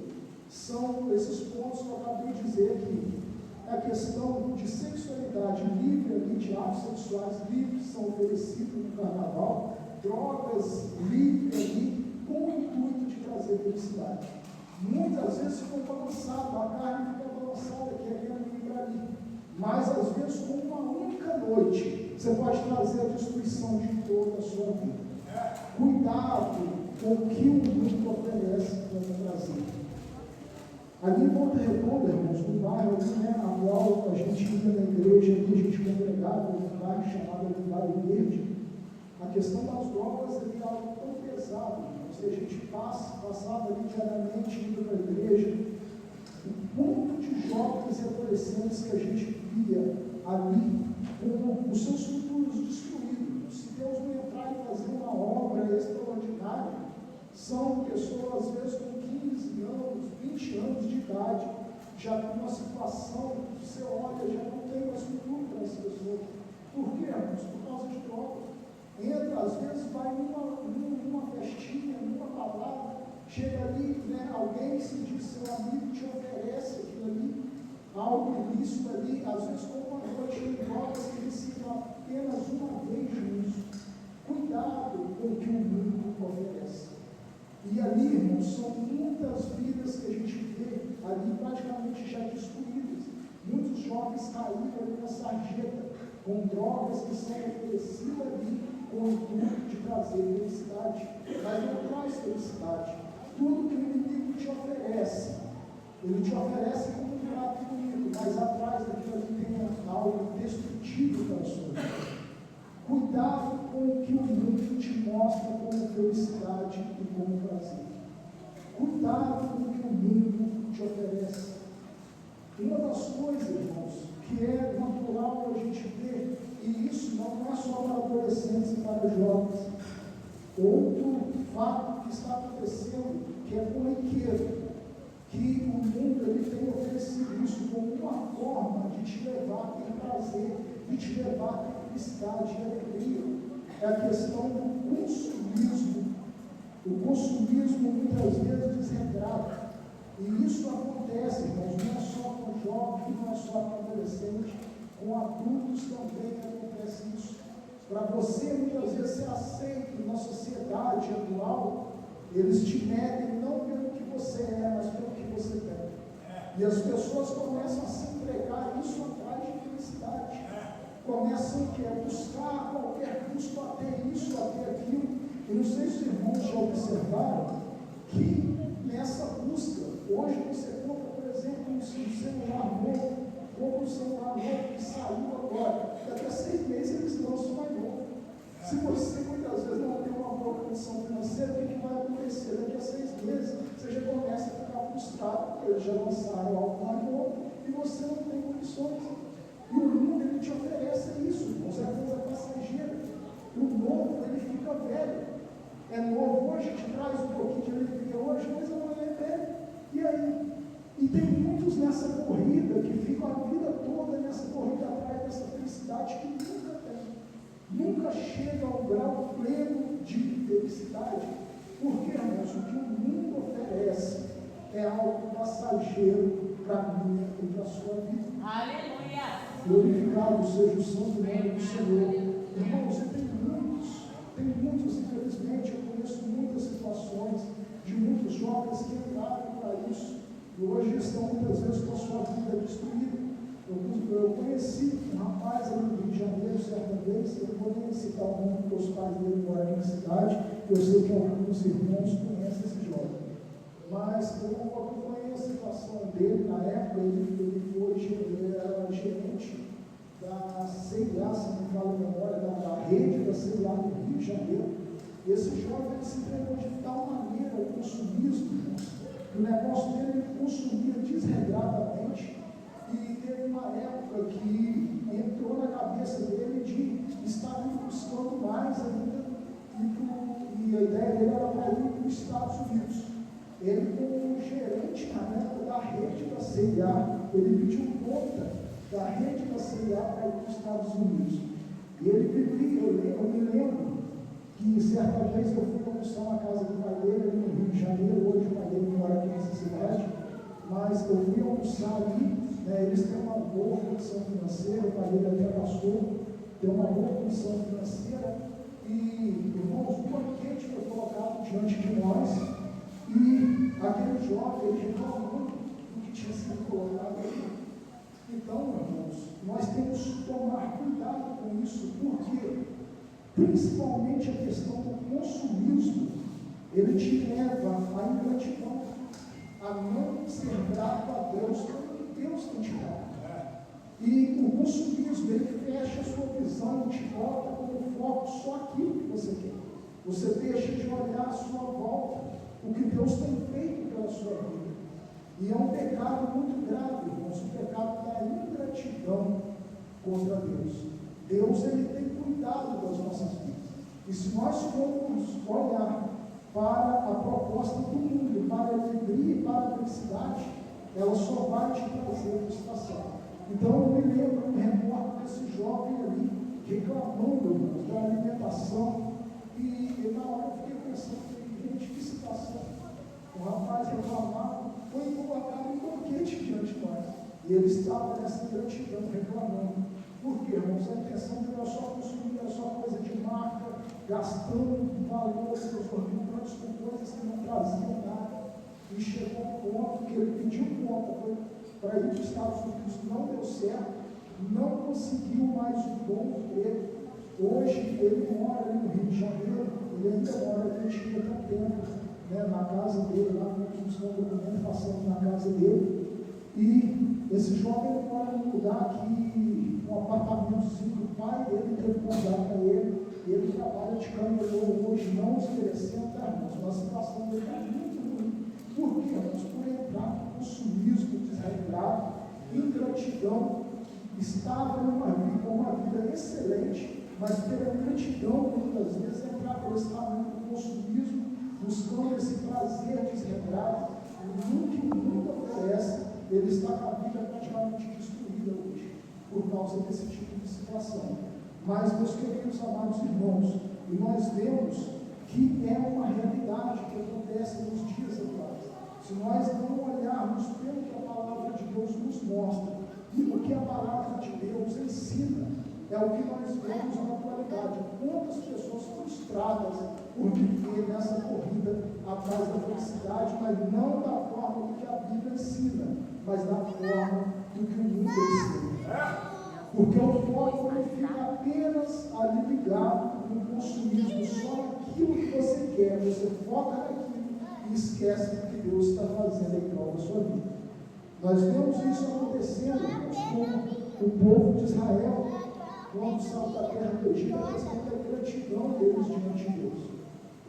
são esses pontos que eu acabei de dizer aqui. A questão de sexualidade livre, ali, de atos sexuais livres são oferecidos no carnaval, drogas livres ali, com o intuito de trazer felicidade. Muitas vezes ficam balançados, a carne fica balançada aqui, ali, mas às vezes com uma única noite você pode trazer a destruição de toda a sua vida. Cuidado com o que o mundo oferece para trazer. Ali em Volta Redonda, irmãos, no bairro ali, né, a qual a gente ia na igreja, ali, a gente congregava num bairro chamado Vale Verde, a questão das drogas é algo tão pesado, irmãos, que a gente passava ali diariamente indo para a igreja, o ponto de jovens e adolescentes que a gente via ali com os seus futuros destruídos. Se Deus não entrar e fazer uma obra extraordinária, são pessoas, às vezes, com 15 anos, 20 anos de idade, já com uma situação que você olha, já não tem mais futuro para essa pessoa. Por quê, irmãos? Por causa de droga. Entra, às vezes, vai numa festinha, numa palavra, chega ali, né, alguém se diz seu amigo, te oferece aquilo ali, algo ilícito ali, às vezes com uma noite de drogas que recebem apenas uma vez juntos. Cuidado com o que o mundo oferece. E ali, irmãos, são muitas vidas que a gente vê ali praticamente já destruídas. Muitos jovens caíram ali na sarjeta, com drogas que são oferecidas ali com o intuito de trazer felicidade. Mas não traz felicidade. Tudo que o inimigo te oferece, ele te oferece como um prato bonito, mas atrás daquilo ali tem algo destrutivo para a sua vida. Cuidado com o que o mundo te mostra como felicidade e como prazer. Cuidado com o que o mundo te oferece. Uma das coisas, irmãos, que é natural a gente ver, e isso não é só para adolescentes e para jovens. Outro fato que está acontecendo, que é corriqueiro, que o mundo ele tem oferecido isso como uma forma de te levar a ter prazer, de te levar a ter felicidade e alegria. É a questão do consumismo. O consumismo muitas vezes desregrado. E isso acontece, irmãos, não é só com jovens, não é só com adolescentes, com adultos também acontece isso. Para você muitas vezes ser aceito na sociedade atual, eles te medem não pelo que você é, mas pelo que você tem. E as pessoas começam a se entregar isso atrás de felicidade. Começam a buscar a qualquer custo a ter isso, a ter aquilo. E não sei se os irmãos já observaram que nessa busca, hoje você compra, por exemplo, um celular novo, compra um celular novo que saiu agora. Daqui a 6 meses eles lançam mais novo. Se você muitas vezes não tem uma boa condição financeira, o que vai acontecer? Daqui a 6 meses você já começa a ficar frustrado, porque eles já lançaram algo mais novo e você não tem condições. E o mundo ele te oferece isso, você é coisa passageira. O novo ele fica velho. É novo hoje, te traz um pouquinho de alegria hoje, mas amanhã é velho. E aí? E tem muitos nessa corrida que ficam a vida toda nessa corrida atrás dessa felicidade que nunca tem. nunca chega ao grau pleno de felicidade. Porque, irmãos, o que o mundo oferece é algo passageiro para a minha e para a sua vida. Aleluia! Glorificado seja o santo nome do Senhor. Irmãos, tem muitos, infelizmente, eu conheço muitas situações de muitos jovens que entraram para isso e hoje estão muitas vezes com a sua vida destruída. Eu conheci um rapaz ali no Rio de Janeiro, certa vez, eu não vou nem citar o nome porque os pais dele moram aqui na cidade, eu sei que alguns irmãos conhecem esse jovem. Mas eu acompanhei a situação dele, na época ele era gerente da CIA, se não me falo a memória, da rede da CIA no Rio de Janeiro. Esse jovem se entregou de tal maneira ao consumismo, que o negócio dele consumia desregradamente. E teve uma época que entrou na cabeça dele de estar buscando mais ainda, e a ideia dele era para ir para os Estados Unidos. Ele, como gerente na época da rede da CIA, ele pediu conta da rede da CIA para ir para os Estados Unidos. E ele vivia, eu me lembro que certa vez eu fui almoçar na casa do pai dele, ali no Rio de Janeiro, hoje o pai dele mora aqui nessa cidade, mas eu fui almoçar ali. Eles têm uma boa condição financeira, o pai dele até pastor, tem uma boa condição financeira, e irmãos, um banquete foi colocado diante de nós, e aquele jovem, ele reclamou do que tinha sido colocado ali. Então, irmãos, nós temos que tomar cuidado com isso, porque principalmente a questão do consumismo, ele te leva à ingratidão, a não ser grato a Deus Deus tem te dado. E o consumismo, ele fecha a sua visão e te bota como foco só aquilo que você quer. Você deixa de olhar à sua volta o que Deus tem feito pela sua vida. E é um pecado muito grave, irmãos, o pecado da ingratidão contra Deus. Deus, ele tem cuidado das nossas vidas. E se nós formos olhar para a proposta do mundo, para a alegria e para a felicidade, ela só vai te trazer frustração. Então eu me lembro, me recordo desse jovem ali, reclamando da alimentação, e na hora eu fiquei pensando, gente, que situação. O rapaz reclamava, foi colocado um banquete diante de nós, e ele estava nessa gratidão, reclamando. Por quê, irmãos? A intenção dele era só consumir, era só coisa de marca, gastando valores exorbitantes com coisas que não traziam nada. E chegou ao ponto que ele pediu conta para ir para os Estados Unidos, não deu certo, não conseguiu mais o bom emprego. Hoje ele mora ali no Rio de Janeiro, ele ainda mora, ele tinha até um tempo, na casa dele, lá fomos buscando documento, passando na casa dele. E esse jovem mora num lugar que, um apartamentozinho que o pai dele teve que comprar para ele, e ele trabalha de camelô hoje, não oferecendo, irmãos, uma situação dele está muito ruim. Por quê? Por entrar no consumismo desregrado, ingratidão, estava com uma vida excelente, mas pela ingratidão, muitas vezes, entrar por esse caminho do consumismo, buscando esse prazer desregrado, o que o mundo oferece, ele está com a vida praticamente destruída hoje, por causa desse tipo de situação. Mas, meus queridos amados irmãos, e nós vemos que é uma realidade que acontece nos dias atuais. Se nós não olharmos pelo que a palavra de Deus nos mostra e o que a palavra de Deus ensina, é o que nós vemos na atualidade. Quantas pessoas frustradas por viver nessa corrida atrás da felicidade, mas não da forma que a Bíblia ensina, mas da forma que o mundo ensina. Porque o foco não fica apenas ali ligado no consumismo, só naquilo que você quer, você foca naquilo e esquece do que Deus está fazendo em prol da sua vida. Nós vemos isso acontecendo com o povo de Israel, quando saiu da terra do Egito, a questão da gratidão deles diante de Deus.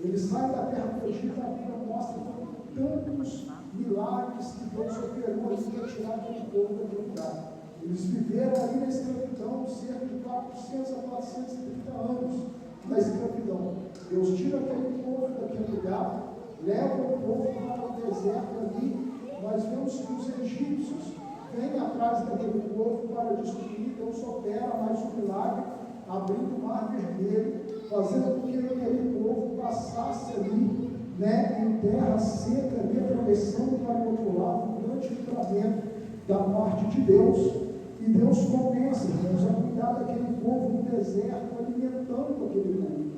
Eles saem da terra do Egito, a Bíblia mostra tantos milagres que Deus operou ali para tirar aquele povo daquele lugar. Eles viveram ali na escravidão cerca de 400 a 430 anos na escravidão. Deus tira aquele povo daquele lugar, leva o povo para o deserto ali. Nós vemos que os egípcios vêm atrás daquele povo para destruir. Deus opera mais um milagre. abrindo o Mar Vermelho, fazendo com que aquele povo passasse ali, né, em terra seca, ali atravessando para o outro lado, um grande livramento da parte de Deus. E Deus começa, irmãos, a cuidar daquele povo no deserto, alimentando aquele povo.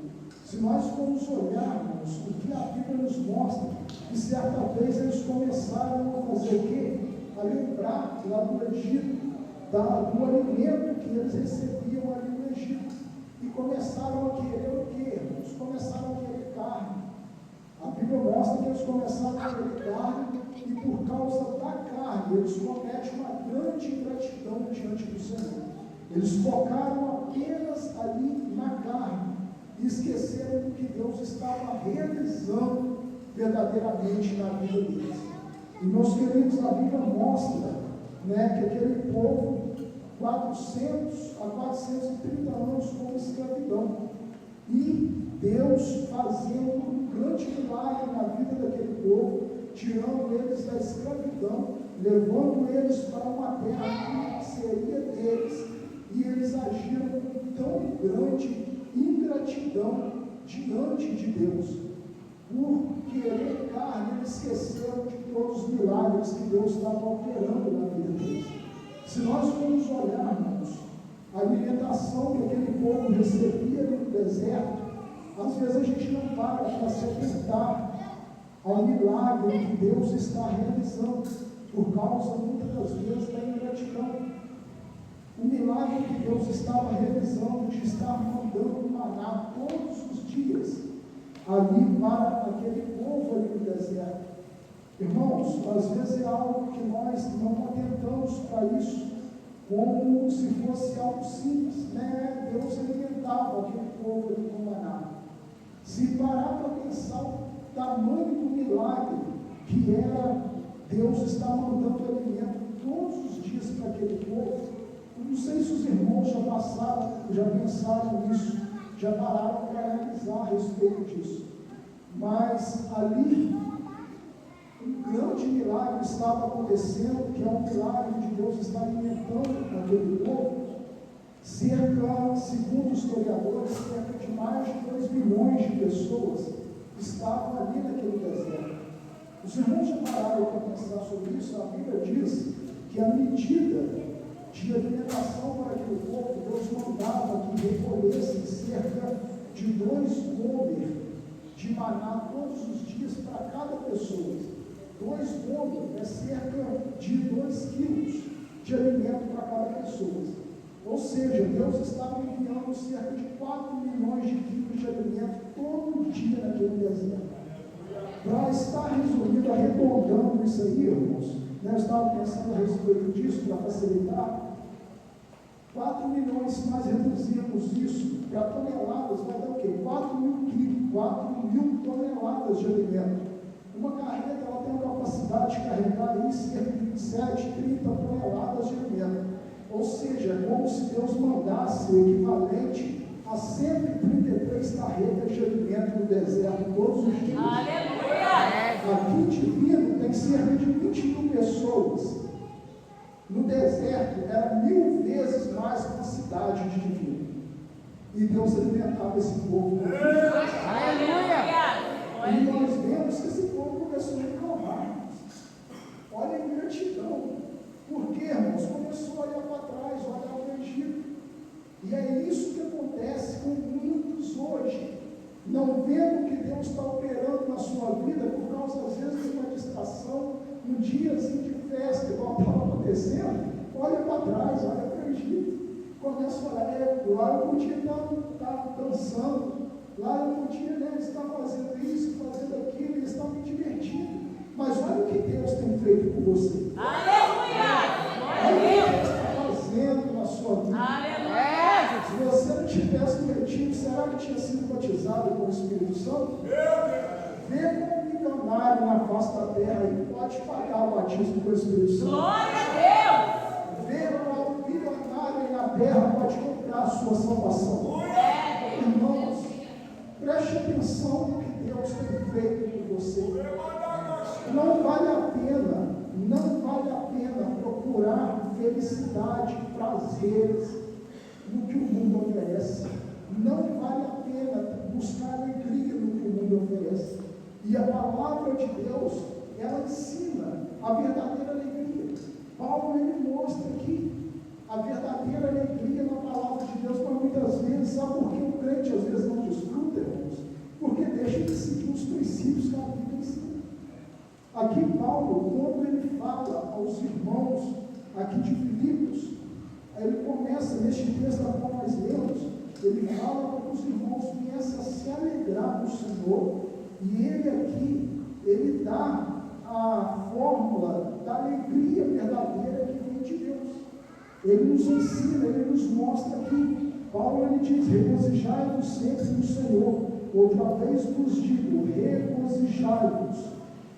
Se nós formos olhar, irmãos, o que a Bíblia nos mostra, que certa vez eles começaram a fazer o quê? A lembrar lá do Egito, do alimento que eles recebiam ali no Egito. E começaram a querer o quê, irmãos? Começaram a querer carne. A Bíblia mostra que eles começaram a querer carne, e por causa da carne, eles cometem uma grande ingratidão diante do Senhor. Eles focaram apenas ali na carne, e esqueceram do que Deus estava realizando verdadeiramente na vida deles. E, meus queridos, a Bíblia mostra, né, que aquele povo, 400 a 430 anos como escravidão, e Deus fazendo um grande milagre na vida daquele povo, tirando eles da escravidão, levando eles para uma terra que seria deles, e eles agiram com tão grande ingratidão diante de Deus. Por querer carne, eles esqueceram de todos os milagres que Deus estava operando na vida deles. Se nós formos olhar, irmãos, a alimentação que aquele povo recebia no deserto, às vezes a gente não para se atentar ao milagre que Deus está realizando, por causa, muitas das vezes, da ingratidão. O milagre que Deus estava realizando de estar mandando maná todos os dias ali para aquele povo ali no deserto. Irmãos, às vezes é algo que nós não atentamos para isso como se fosse algo simples, né? Deus alimentava aquele povo ali com maná. Se parar para pensar o tamanho do milagre que era Deus estar mandando alimento todos os dias para aquele povo, eu não sei se os irmãos já passaram, já pensaram nisso, já pararam para analisar a respeito disso. Mas ali, um grande milagre estava acontecendo, que é um milagre de Deus estar alimentando aquele povo. Cerca, segundo os historiadores, cerca de mais de 2 milhões de pessoas estavam ali naquele deserto. Os irmãos já pararam para pensar sobre isso? A Bíblia diz que a medida de alimentação para aquele povo, Deus mandava que recolhessem cerca de 2 gomer de maná todos os dias para cada pessoa. 2 gomer é cerca de 2 quilos de alimento para cada pessoa. Ou seja, Deus estava enviando cerca de 4 milhões de quilos de alimento todo dia naquele deserto. Para estar resumido, arredondando isso aí, irmãos, eu estava pensando a respeito disso para facilitar. 4 milhões, se nós reduzirmos isso para toneladas, vai dar o quê? 4 mil quilos, 4 mil toneladas de alimento. Uma carreta ela tem a capacidade de carregar aí cerca de 27, 30 toneladas de alimento. Ou seja, é como se Deus mandasse o equivalente a 133 carretas de alimento no deserto todos os dias. Aleluia! Aqui divino tem cerca de 20 mil pessoas. No deserto era 1000 vezes mais que uma cidade de divino. E Deus alimentava esse povo. Aleluia! E nós vemos que esse povo começou a reclamar. Olha a ingratidão. Por quê, irmãos? Começou a olhar para trás, olhar para o Egito. E é isso que acontece com muitos hoje. Não vendo que Deus está operando na sua vida por causa, às vezes, de uma distração, um diazinho de festa, igual estava acontecendo, olha para trás, olha para o Egito. Começa a olhar, lá eu podia estar dançando, lá eu podia estar fazendo isso, fazendo aquilo, eles estão me divertindo. Mas olha o que Deus tem feito por você. Aleluia! Olha o que Deus está fazendo na sua vida. Aleluia! Se você não tivesse no retiro, será que tinha sido batizado com o Espírito Santo? Vê como um milionário na face da terra e pode pagar o batismo com o Espírito Santo. Glória a Deus! Vê como um milionário na terra pode comprar a sua salvação. Irmãos, preste atenção no que Deus tem feito por você. Não vale a pena procurar felicidade, prazeres no que o mundo oferece. oferece. Não vale a pena buscar alegria no que o mundo oferece. E a palavra de Deus, ela ensina a verdadeira alegria. Paulo, ele mostra aqui a verdadeira alegria na palavra de Deus, mas muitas vezes, sabe por que o crente às vezes não desfruta, irmãos? Porque deixa de seguir os princípios que a Bíblia ensina. Aqui Paulo, quando ele fala aos irmãos aqui de Filipos, ele começa neste texto a qual nós lemos, ele fala para que os irmãos viessem a se alegrar no Senhor, e ele aqui, ele dá a fórmula da alegria verdadeira que vem de Deus. Ele nos ensina, ele nos mostra aqui. Paulo, ele diz: regozijai-vos sempre no Senhor. Outra vez vos digo, regozijai-vos.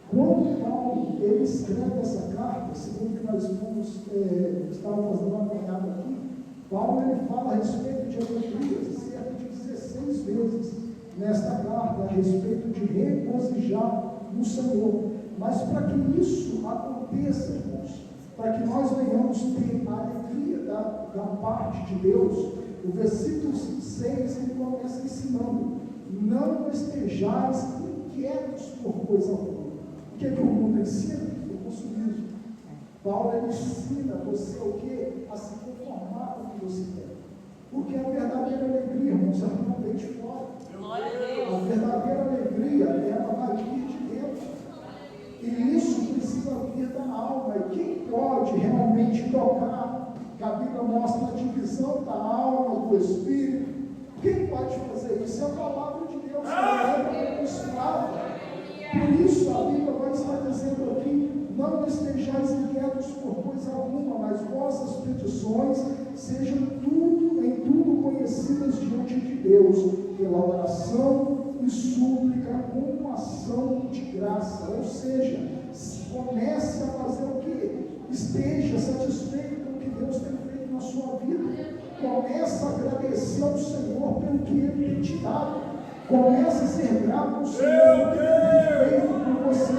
Quando Paulo, ele escreve essa carta, segundo que nós estávamos fazendo uma caminhada aqui, Paulo, ele fala a respeito de alegria cerca de 16 vezes nesta carta, a respeito de regozijar no Senhor. Mas para que isso aconteça, irmãos, para que nós venhamos ter a alegria da parte de Deus, o versículo 6 ele começa ensinando: não estejais inquietos por coisa alguma. O que é que o mundo ensina? O consumismo. Paulo, ele ensina você o quê? A se conformar com o que você quer. Porque a verdadeira alegria, irmãos, ela não vem de fora. A verdadeira alegria, ela vai vir de dentro. E isso precisa vir da alma. E quem pode realmente tocar, que a Bíblia mostra a divisão da alma, do espírito, quem pode fazer isso? É a palavra de Deus, que é abençoada. Por isso a Bíblia vai estar dizendo aqui: não estejais inquietos por coisa alguma, mas vossas petições sejam em tudo conhecidas diante de Deus, pela oração e súplica com ação de graça. Ou seja, comece a fazer o que? Esteja satisfeito com o que Deus tem feito na sua vida. Comece a agradecer ao Senhor pelo que Ele tem te dado. Comece a ser grato ao Senhor pelo que Ele tem feito por você.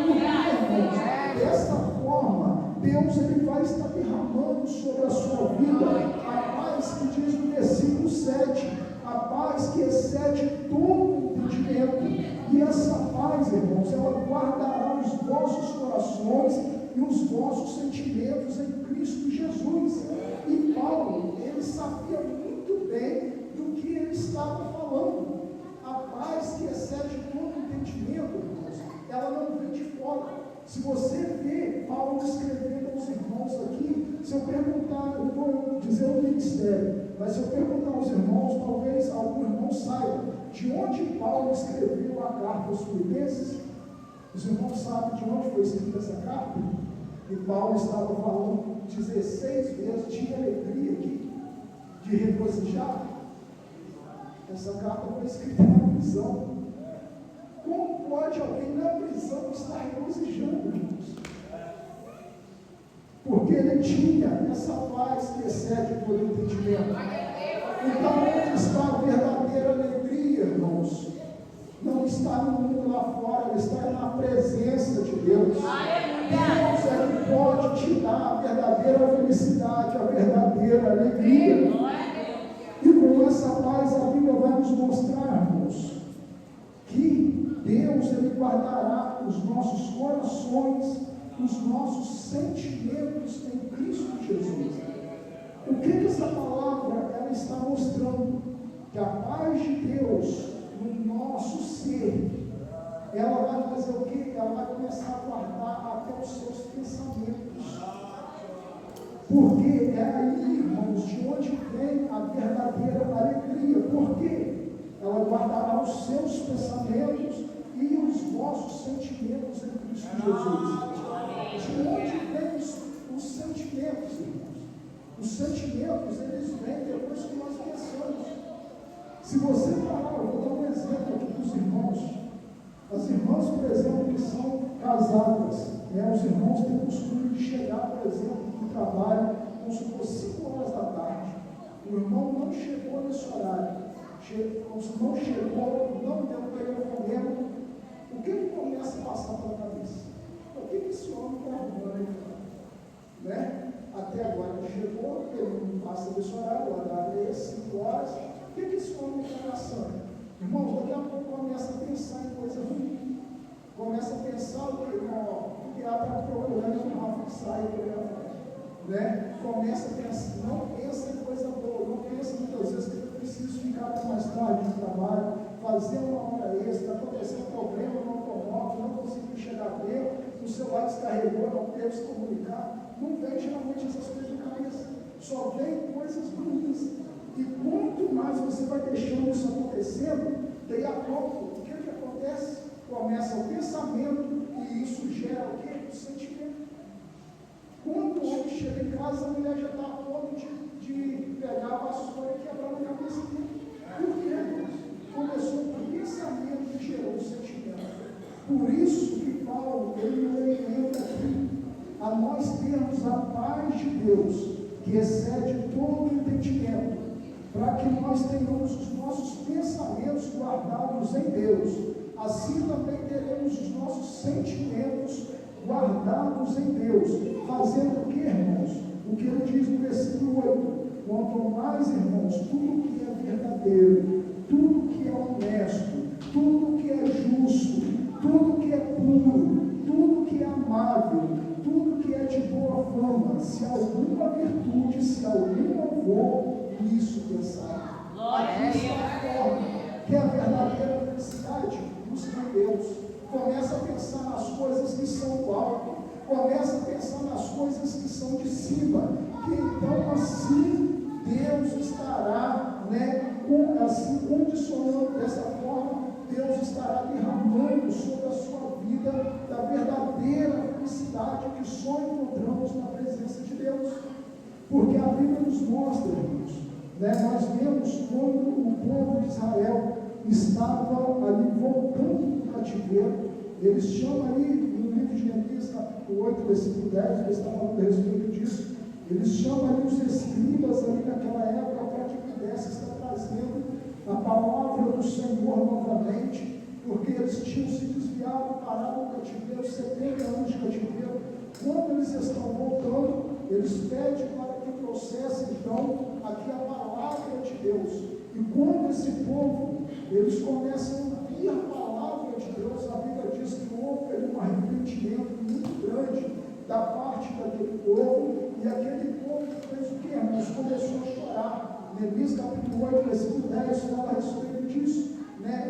Porque, irmãos, desta forma, Deus, ele vai estar derramando sobre a sua vida a paz que diz no versículo 7, a paz que excede todo entendimento. E essa paz, irmãos, ela guardará os vossos corações e os vossos sentimentos em Cristo Jesus. E Paulo, ele sabia muito bem do que ele estava falando. A paz que excede todo entendimento, irmãos, ela não vem de fora. Se você vê Paulo escrevendo aos irmãos aqui, se eu perguntar, eu vou dizer o ministério, mas se eu perguntar aos irmãos, talvez algum irmão saiba de onde Paulo escreveu a carta aos Filipenses. Os irmãos sabem de onde foi escrita essa carta? E Paulo estava falando 16 vezes de alegria aqui, de regozijar. Essa carta foi escrita na prisão. Como pode alguém na prisão estar regozijando, irmãos? Porque ele tinha essa paz que excede todo entendimento. Então, onde está a verdadeira alegria, irmãos? Não está no mundo lá fora, ela está na presença de Deus. Deus é que pode te dar a verdadeira felicidade, a verdadeira alegria. E com essa paz a Bíblia vai nos mostrar, irmãos, que Deus, ele guardará os nossos corações, os nossos sentimentos em Cristo Jesus. O que essa palavra ela está mostrando? Que a paz de Deus no nosso ser, ela vai fazer o quê? Ela vai começar a guardar até os seus pensamentos. Porque é aí, irmãos, de onde vem a verdadeira alegria. Por quê? Ela guardará os seus pensamentos e os vossos sentimentos em Cristo Jesus. De onde vem os sentimentos, irmãos? Os sentimentos, eles vêm depois que nós pensamos. Se você parar, eu vou dar um exemplo aqui dos irmãos. As irmãs, por exemplo, que são casadas, os irmãos têm o costume de chegar, por exemplo, do trabalho, vamos supor, 5 horas da tarde. O irmão não chegou nesse horário. Não chegou, não deu telefonema. O que ele começa a passar pela cabeça? O que esse homem está arrumando aí? Né? Até agora ele chegou, ele não passa desse horário, o horário é 5 horas. O que esse homem está passando? Irmão, daqui a pouco começa a pensar em coisa ruim. Começa a pensar o que o que está procurando que o Rafa saia por aí fora. Né? Começa a pensar, não pensa em coisa boa, não pensa muitas vezes que eu preciso ficar até mais tarde no trabalho, fazer uma hora extra, acontecer um problema no automóvel, não consegui chegar bem, o celular descarregou, não teve se comunicar. Não vem geralmente essas coisas na cabeça, só vem coisas ruins. E quanto mais você vai deixando isso acontecendo, daí a pouco, o que acontece? Começa o pensamento e isso gera o quê? O sentimento. Quando o homem chega em casa, a mulher já está a ponto de pegar a vassoura e quebrar na cabeça dele. Por quê, irmãos? Começou o pensamento que gerou o sentimento. Por isso que Paulo, ele orienta aqui a nós termos a paz de Deus, que excede todo entendimento, para que nós tenhamos os nossos pensamentos guardados em Deus. Assim também teremos os nossos sentimentos guardados em Deus, fazendo o que, irmãos? O que ele diz no versículo 8: quanto mais, irmãos, tudo que é verdadeiro, tudo que é honesto, tudo que é justo, tudo que é puro, tudo que é amável, tudo que é de boa fama, se alguma virtude, se algum louvor, nisso pensar. Aqui está a forma que é a verdadeira felicidade, busca em Deus. Começa a pensar nas coisas que são do alto, começa a pensar nas coisas que são de cima, que então assim Deus estará, assim condicionando dessa forma, Deus estará derramando sobre a sua vida da verdadeira felicidade que só encontramos na presença de Deus. Porque a Bíblia nos mostra, irmãos, nós vemos quando o povo de Israel estava ali voltando do cativeiro, eles chamam ali, no livro de Neemias, capítulo 8, versículo 10, eles estão falando a respeito disso, eles chamam ali os escribas ali naquela época para que pudesse estar trazendo a palavra do Senhor novamente, porque eles tinham se desviado, parado no cativeiro, 70 anos de cativeiro. Quando eles estão voltando, eles pedem para que trouxesse então aqui a palavra de Deus. E quando esse povo, eles começam a ouvir a palavra de Deus, a Bíblia diz que houve ali um arrependimento muito grande da parte daquele povo, e aquele povo fez o que, irmãos? Começou a chorar. Neemias capítulo 8, versículo 10 fala a respeito disso,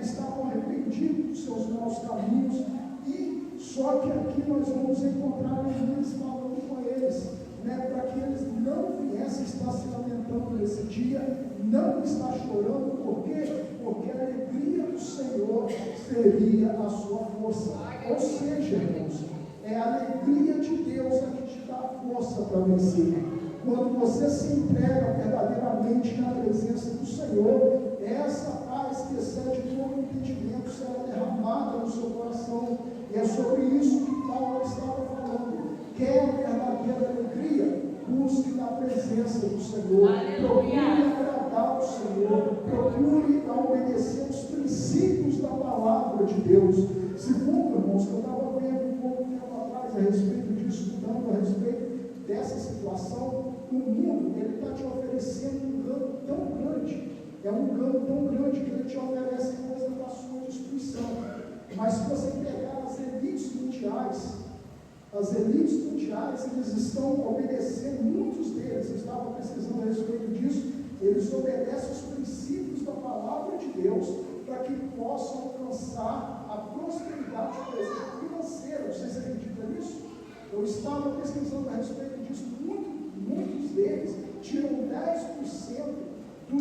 estavam arrependidos dos seus maus caminhos, e só que aqui nós vamos encontrar Neemias falando com eles, para que eles não viessem estar se lamentando nesse dia, não estar chorando. Por quê? Porque a alegria do Senhor seria a sua força. Ou seja, irmãos, é a alegria de Deus a que te dá a força para vencer. Quando você se entrega verdadeiramente na presença do Senhor, essa paz que excede todo o entendimento será derramada no seu coração. E é sobre isso que Paulo estava falando. Quer a verdadeira alegria? Busque na presença do Senhor. Procure agradar o Senhor. Procure obedecer os princípios da palavra de Deus. Segundo, irmãos, que eu estava vendo um pouco tempo atrás a respeito disso, estudando a respeito dessa situação, o mundo está te oferecendo um ganho tão grande. É um ganho tão grande que ele te oferece coisas da sua destruição. Mas se você pegar as elites mundiais, eles estão obedecendo, muitos deles, eu estava pesquisando a respeito disso, eles obedecem os princípios da palavra de Deus para que possam alcançar a prosperidade, por exemplo, financeira. Vocês acreditam nisso? Eu estava pesquisando a respeito disso, muitos deles tiram 10%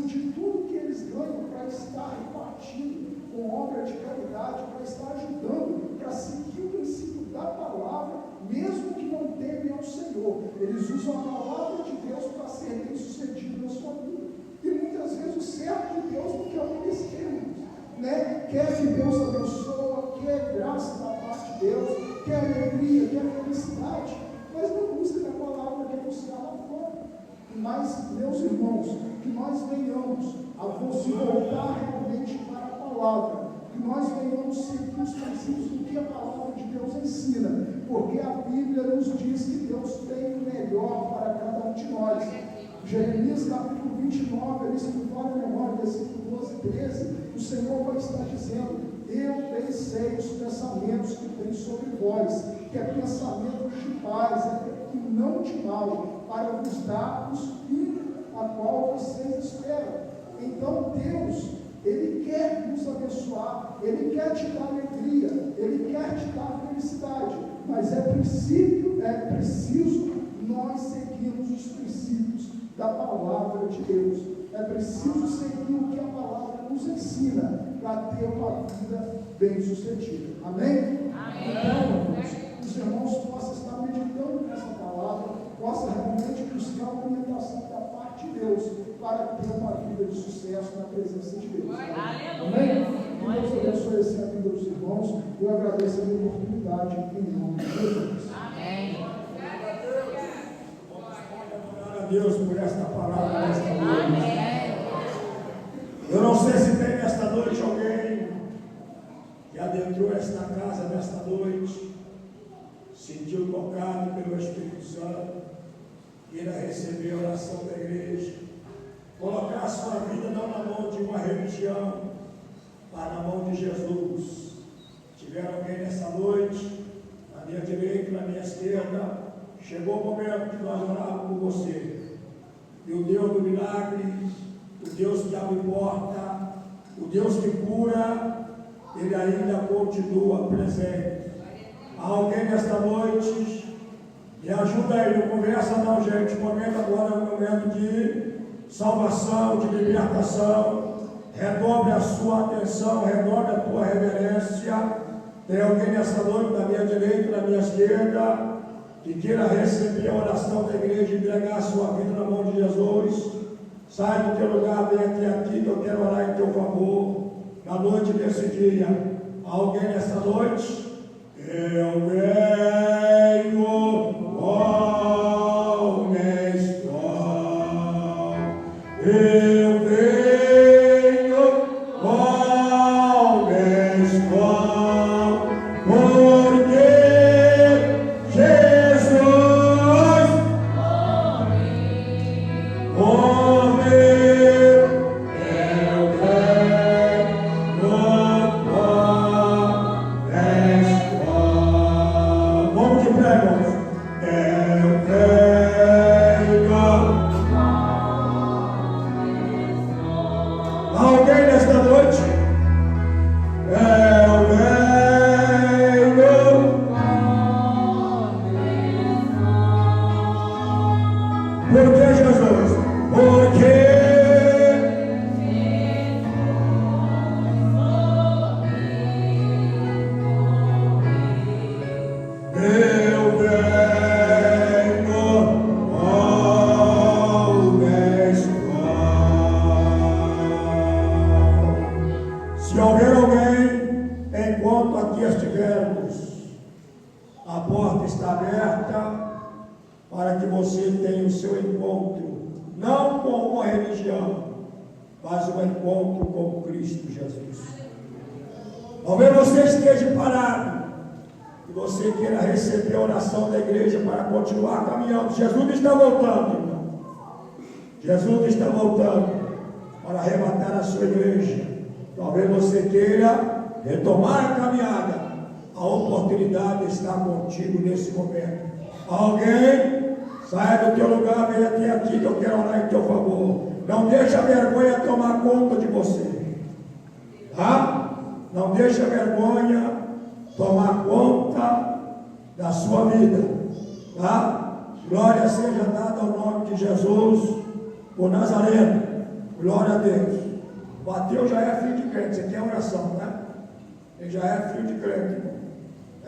de tudo que eles ganham para estar repartindo com obra de caridade, para estar ajudando, para seguir o princípio da palavra, mesmo que não temem ao Senhor. Eles usam a palavra de Deus para ser bem sucedido na sua vida. E muitas vezes o servo de Deus não quer obedecer, irmãos, quer que Deus abençoe, quer graça da parte de Deus, quer alegria, quer felicidade, mas não busca na palavra, quer buscar lá fora. Mas, meus irmãos, que nós venhamos a se voltar realmente para a palavra, que nós venhamos seguir os princípios do que a palavra de Deus ensina, porque a Bíblia nos diz que Deus tem o melhor para cada um de nós. Jeremias capítulo 29, ali se me falha a memória, versículo 12 e 13, o Senhor vai estar dizendo: eu bem sei os pensamentos que tenho sobre vós, que é pensamento de paz, e não de mal, para vos dar os fins a qual vocês esperam. Então Deus, Ele quer nos abençoar, Ele quer te dar alegria, Ele quer te dar felicidade, mas é preciso nós seguirmos os princípios da palavra de Deus. É preciso seguir o que a palavra nos ensina para ter uma vida bem sucedida. Amém? Amém. Então, os irmãos possam estar meditando nessa palavra, possam realmente buscar uma orientação da parte de Deus para ter uma vida de sucesso na presença de Deus. Amém? Que Deus abençoe assim a vida dos irmãos. Eu agradeço a minha oportunidade em nome de Jesus. Amém. Deus por esta palavra nesta noite. Eu não sei se tem nesta noite alguém que adentrou esta casa nesta noite, sentiu tocado pelo Espírito Santo, queira receber a oração da igreja, colocar a sua vida não na mão de uma religião, mas na mão de Jesus. Se tiver alguém nesta noite, na minha direita, na minha esquerda, chegou o momento que nós orávamos por você. E o Deus do milagre, o Deus que abre porta, o Deus que cura, Ele ainda continua presente. Há alguém nesta noite? Me ajuda aí, não conversa não, gente. O momento agora é um momento de salvação, de libertação. Redobre a sua atenção, redobre a tua reverência. Tem alguém nesta noite, na minha direita, na minha esquerda, que queira receber a oração da igreja e entregar a sua vida na mão de Jesus? Sai do teu lugar, vem aqui, que eu quero orar em teu favor. Na noite desse dia, há alguém nessa noite? Eu venho, honesto, eu venho, honesto, porque talvez você esteja parado e você queira receber a oração da igreja para continuar caminhando. Jesus está voltando, irmão. Jesus está voltando para arrebatar a sua igreja. Talvez você queira retomar a caminhada. A oportunidade está contigo nesse momento. Alguém, saia do teu lugar, vem até aqui que eu quero orar em teu favor. Não deixe a vergonha tomar conta de você. Tá? Não deixe a vergonha tomar conta da sua vida. Tá? Glória seja dada ao nome de Jesus, o Nazareno. Glória a Deus. Mateus já é filho de crente. Você quer oração, né? Ele já é filho de crente.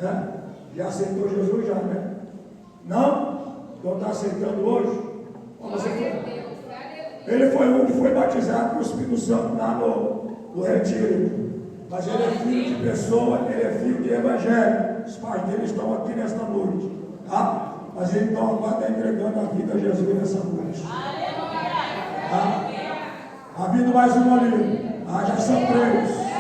É? Já aceitou Jesus, já, né? Não? Não está aceitando hoje? Ele foi um que foi batizado com o Espírito Santo lá no retiro. Mas ele é filho de pessoa, ele é filho de evangelho. Os pais dele estão aqui nesta noite. Tá? Mas ele então agora está entregando a vida a Jesus nessa noite. Tá? Havendo mais um ali. Já são três.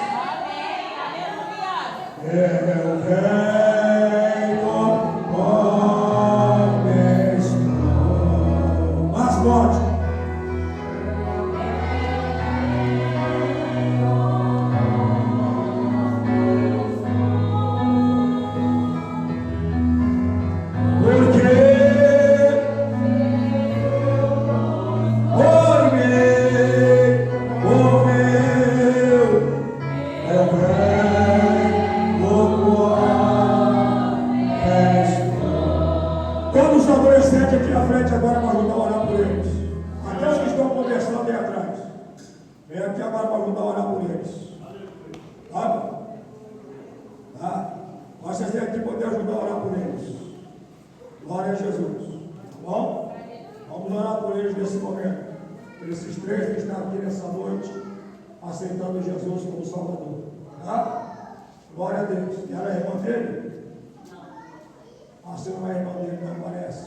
Todos os adolescentes aqui à frente agora para ajudar a orar por eles. Até os que estão conversando aí atrás. Vem aqui agora para ajudar a orar por eles. Tá? Tá? Vocês têm aqui poder ajudar a orar por eles. Glória a Jesus. Tá bom? Vamos orar por eles nesse momento. Por esses três que estão aqui nessa noite, aceitando Jesus como Salvador. Tá? Glória a Deus. E ela é irmã dele? Ah, você não é irmão dele, não parece.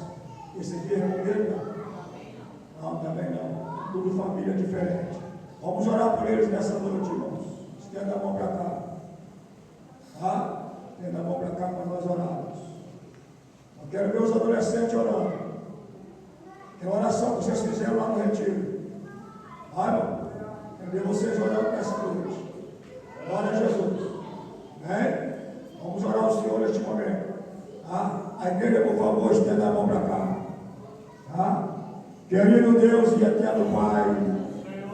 Esse aqui é irmão dele, não? Não, também não. Tudo família diferente. Vamos orar por eles nessa noite, irmãos. Estenda a mão para cá. Tá? Estenda a mão para cá para nós orarmos. Eu quero ver os adolescentes orando. Aquela oração que vocês fizeram lá no retiro. Ah, irmão? Quero ver vocês orando nessa noite. Glória a Jesus. Amém? Vamos orar ao Senhor neste momento. Tá? A igreja, por favor, estenda a mão para cá. Tá? Querido Deus e eterno Pai,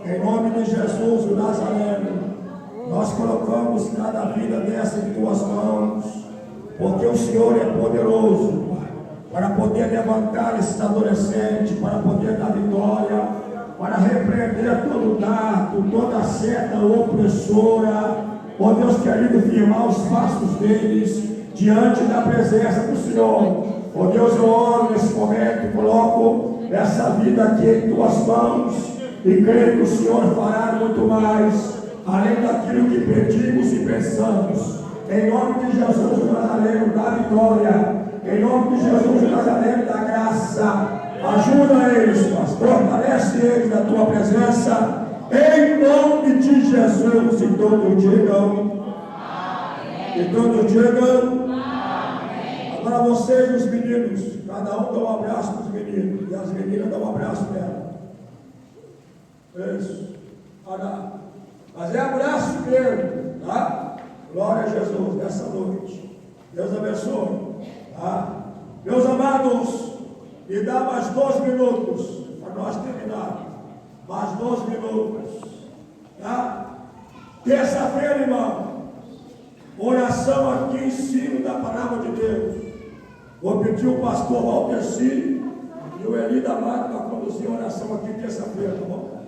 em nome de Jesus, o Nazareno, nós colocamos cada vida dessa em tuas mãos, porque o Senhor é poderoso, Pai, para poder levantar esses adolescentes, para poder dar vitória, para repreender todo dardo, toda seta opressora. Ó Deus querido, firmar os passos deles diante da presença do Senhor. Ó Deus, eu oro nesse momento, coloco essa vida aqui em tuas mãos e creio que o Senhor fará muito mais, além daquilo que pedimos e pensamos. Em nome de Jesus, o Nazareno da vitória. Em nome de Jesus, o Nazareno da graça. Ajuda eles, pastor, fortalece eles na tua presença. Em nome de Jesus, e todos digam. E todos digam. Agora vocês, os meninos, cada um dá um abraço para os meninos, e as meninas dão um abraço nela. Isso. Mas é abraço mesmo, tá? Glória a Jesus nessa noite. Deus abençoe. Tá? Meus amados, me dá mais 2 minutos para nós terminar. Mais 2 minutos. Tá? Terça-feira, irmão, oração aqui em cima da palavra de Deus. Vou pedir o pastor Valdeci e o Eli da Mata para conduzir a oração aqui terça-feira, tá bom?